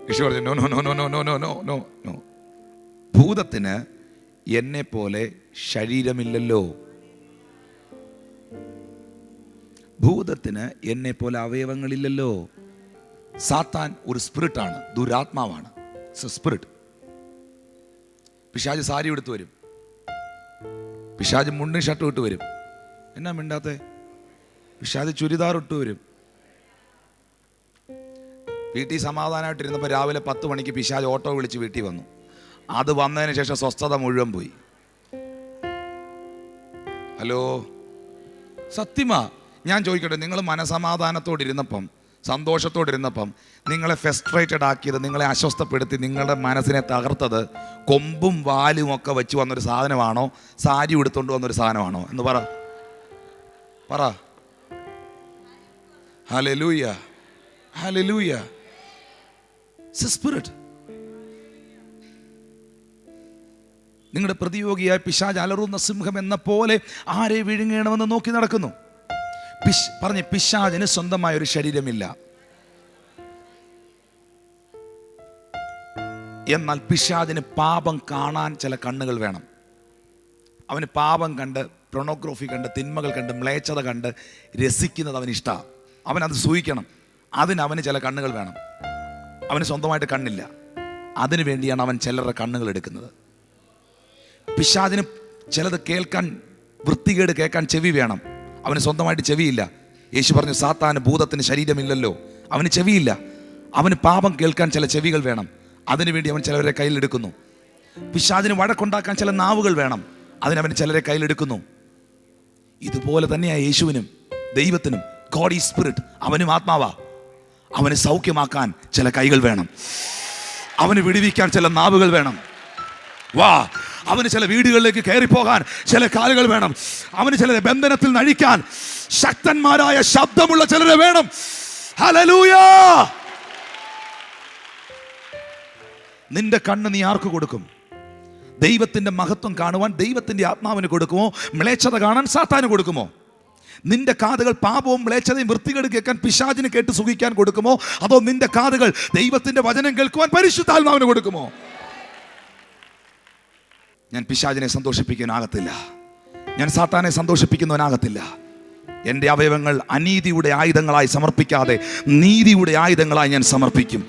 യേശു പറഞ്ഞു, no no no no no no no no no. ഭൂതത്തിന് എന്നെ പോലെ ശരീരമില്ലല്ലോ. ഭൂതത്തിന് എന്നെ പോലെ അവയവങ്ങളില്ലല്ലോ. സാത്താൻ ഒരു സ്പിരിറ്റാണ്, ദുരാത്മാവാണ്. സ്പിരിറ്റ്. പിശാച് സാരി എടുത്ത് വരും, പിശാച് മുണ്ടും ഷർട്ടും ഇട്ട് വരും. എന്നാ മിണ്ടാത്തെ? പിശാച് ചുരിദാർ ഇട്ട് വരും. വീട്ടിൽ സമാധാനമായിട്ടിരുന്നപ്പോൾ രാവിലെ 10 മണിക്ക് പിശാച് ഓട്ടോ വിളിച്ച് വീട്ടിൽ വന്നു. അത് വന്നതിന് ശേഷം സ്വസ്ഥത മുഴുവൻ പോയി. ഹലോ, സത്യമാ. ഞാൻ ചോദിക്കട്ടെ, നിങ്ങൾ മനസമാധാനത്തോടിരുന്നപ്പം, സന്തോഷത്തോടിരുന്നപ്പം നിങ്ങളെ ഫ്രസ്ട്രേറ്റഡ് ആക്കിയത്, നിങ്ങളെ അസ്വസ്ഥപ്പെടുത്തി, നിങ്ങളുടെ മനസ്സിനെ തകർത്തത് കൊമ്പും വാലും ഒക്കെ വെച്ച് വന്നൊരു സാധനമാണോ, സാരി എടുത്തുകൊണ്ട് വന്നൊരു സാധനമാണോ എന്ന് പറ. Hallelujah, hallelujah. സ്പിരിറ്റ്. നിങ്ങളുടെ പ്രതിയോഗിയായ പിശാച് അലറുന്ന സിംഹം എന്ന പോലെ ആരെ വിഴുങ്ങണമെന്ന് നോക്കി നടക്കുന്നു. പറഞ്ഞ്, പിശാചിന് സ്വന്തമായ ഒരു ശരീരമില്ല. എന്നാൽ പിശാചിന് പാപം കാണാൻ ചില കണ്ണുകൾ വേണം. അവന് പാപം കണ്ട്, പ്രൊണോഗ്രാഫി കണ്ട്, തിന്മകൾ കണ്ട്, മ്ലേച്ഛത കണ്ട് രസിക്കുന്നത് അവന് ഇഷ്ടമാണ്. അവനത് സൂഹിക്കണം. അവന് ചില കണ്ണുകൾ വേണം. അവന് സ്വന്തമായിട്ട് കണ്ണില്ല. അതിനു വേണ്ടിയാണ് അവൻ ചിലരുടെ കണ്ണുകൾ എടുക്കുന്നത്. പിശാചിന് ചിലത് കേൾക്കാൻ, വൃത്തികേട് കേൾക്കാൻ ചെവി വേണം. അവന് സ്വന്തമായിട്ട് ചെവിയില്ല. യേശു പറഞ്ഞു, സാത്താന് ഭൂതത്തിന് ശരീരമില്ലല്ലോ. അവന് ചെവിയില്ല. അവന് പാപം കേൾക്കാൻ ചില ചെവികൾ വേണം. അതിനുവേണ്ടി അവൻ ചിലവരെ കയ്യിലെടുക്കുന്നു. പിശാചിന് വഴക്കുണ്ടാക്കാൻ ചില നാവുകൾ വേണം. അതിനവൻ ചിലരെ കയ്യിലെടുക്കുന്നു. ഇതുപോലെ തന്നെയാണ് യേശുവിനും ദൈവത്തിനും. God is spirit. അവനും ആത്മാവാ. അവന് സൗഖ്യമാക്കാൻ ചില കൈകൾ വേണം. അവന് വിടുവിക്കാൻ ചില നാവുകൾ വേണം. അവന് ചില വീടുകളിലേക്ക് കയറിപ്പോകാൻ ചില കാലുകൾ വേണം. അവന് ചിലരെ ബന്ധനത്തിൽ നഴിക്കാൻ ശക്തന്മാരായ ശബ്ദമുള്ള ചിലരെ വേണം. ഹല്ലേലൂയ. നിന്റെ കണ്ണ് നീ ആർക്ക് കൊടുക്കും? ദൈവത്തിന്റെ മഹത്വം കാണുവാൻ ദൈവത്തിന്റെ ആത്മാവിന് കൊടുക്കുമോ? മ്ലേച്ഛത കാണാൻ സാത്താന് കൊടുക്കുമോ? നിന്റെ കാതുകൾ പാപവും മ്ലേച്ഛതയും വൃത്തികേട് കേൾക്കാൻ പിശാചിന് കേട്ട് സുഖിക്കാൻ കൊടുക്കുമോ? അതോ നിന്റെ കാതുകൾ ദൈവത്തിന്റെ വചനം കേൾക്കുവാൻ പരിശുദ്ധാത്മാവിന് കൊടുക്കുമോ? ഞാൻ പിശാചിനെ സന്തോഷിപ്പിക്കാനാകത്തില്ല. ഞാൻ സാത്താനെ സന്തോഷിപ്പിക്കുന്നവനാകത്തില്ല. എൻ്റെ അവയവങ്ങൾ അനീതിയുടെ ആയുധങ്ങളായി സമർപ്പിക്കാതെ നീതിയുടെ ആയുധങ്ങളായി ഞാൻ സമർപ്പിക്കും.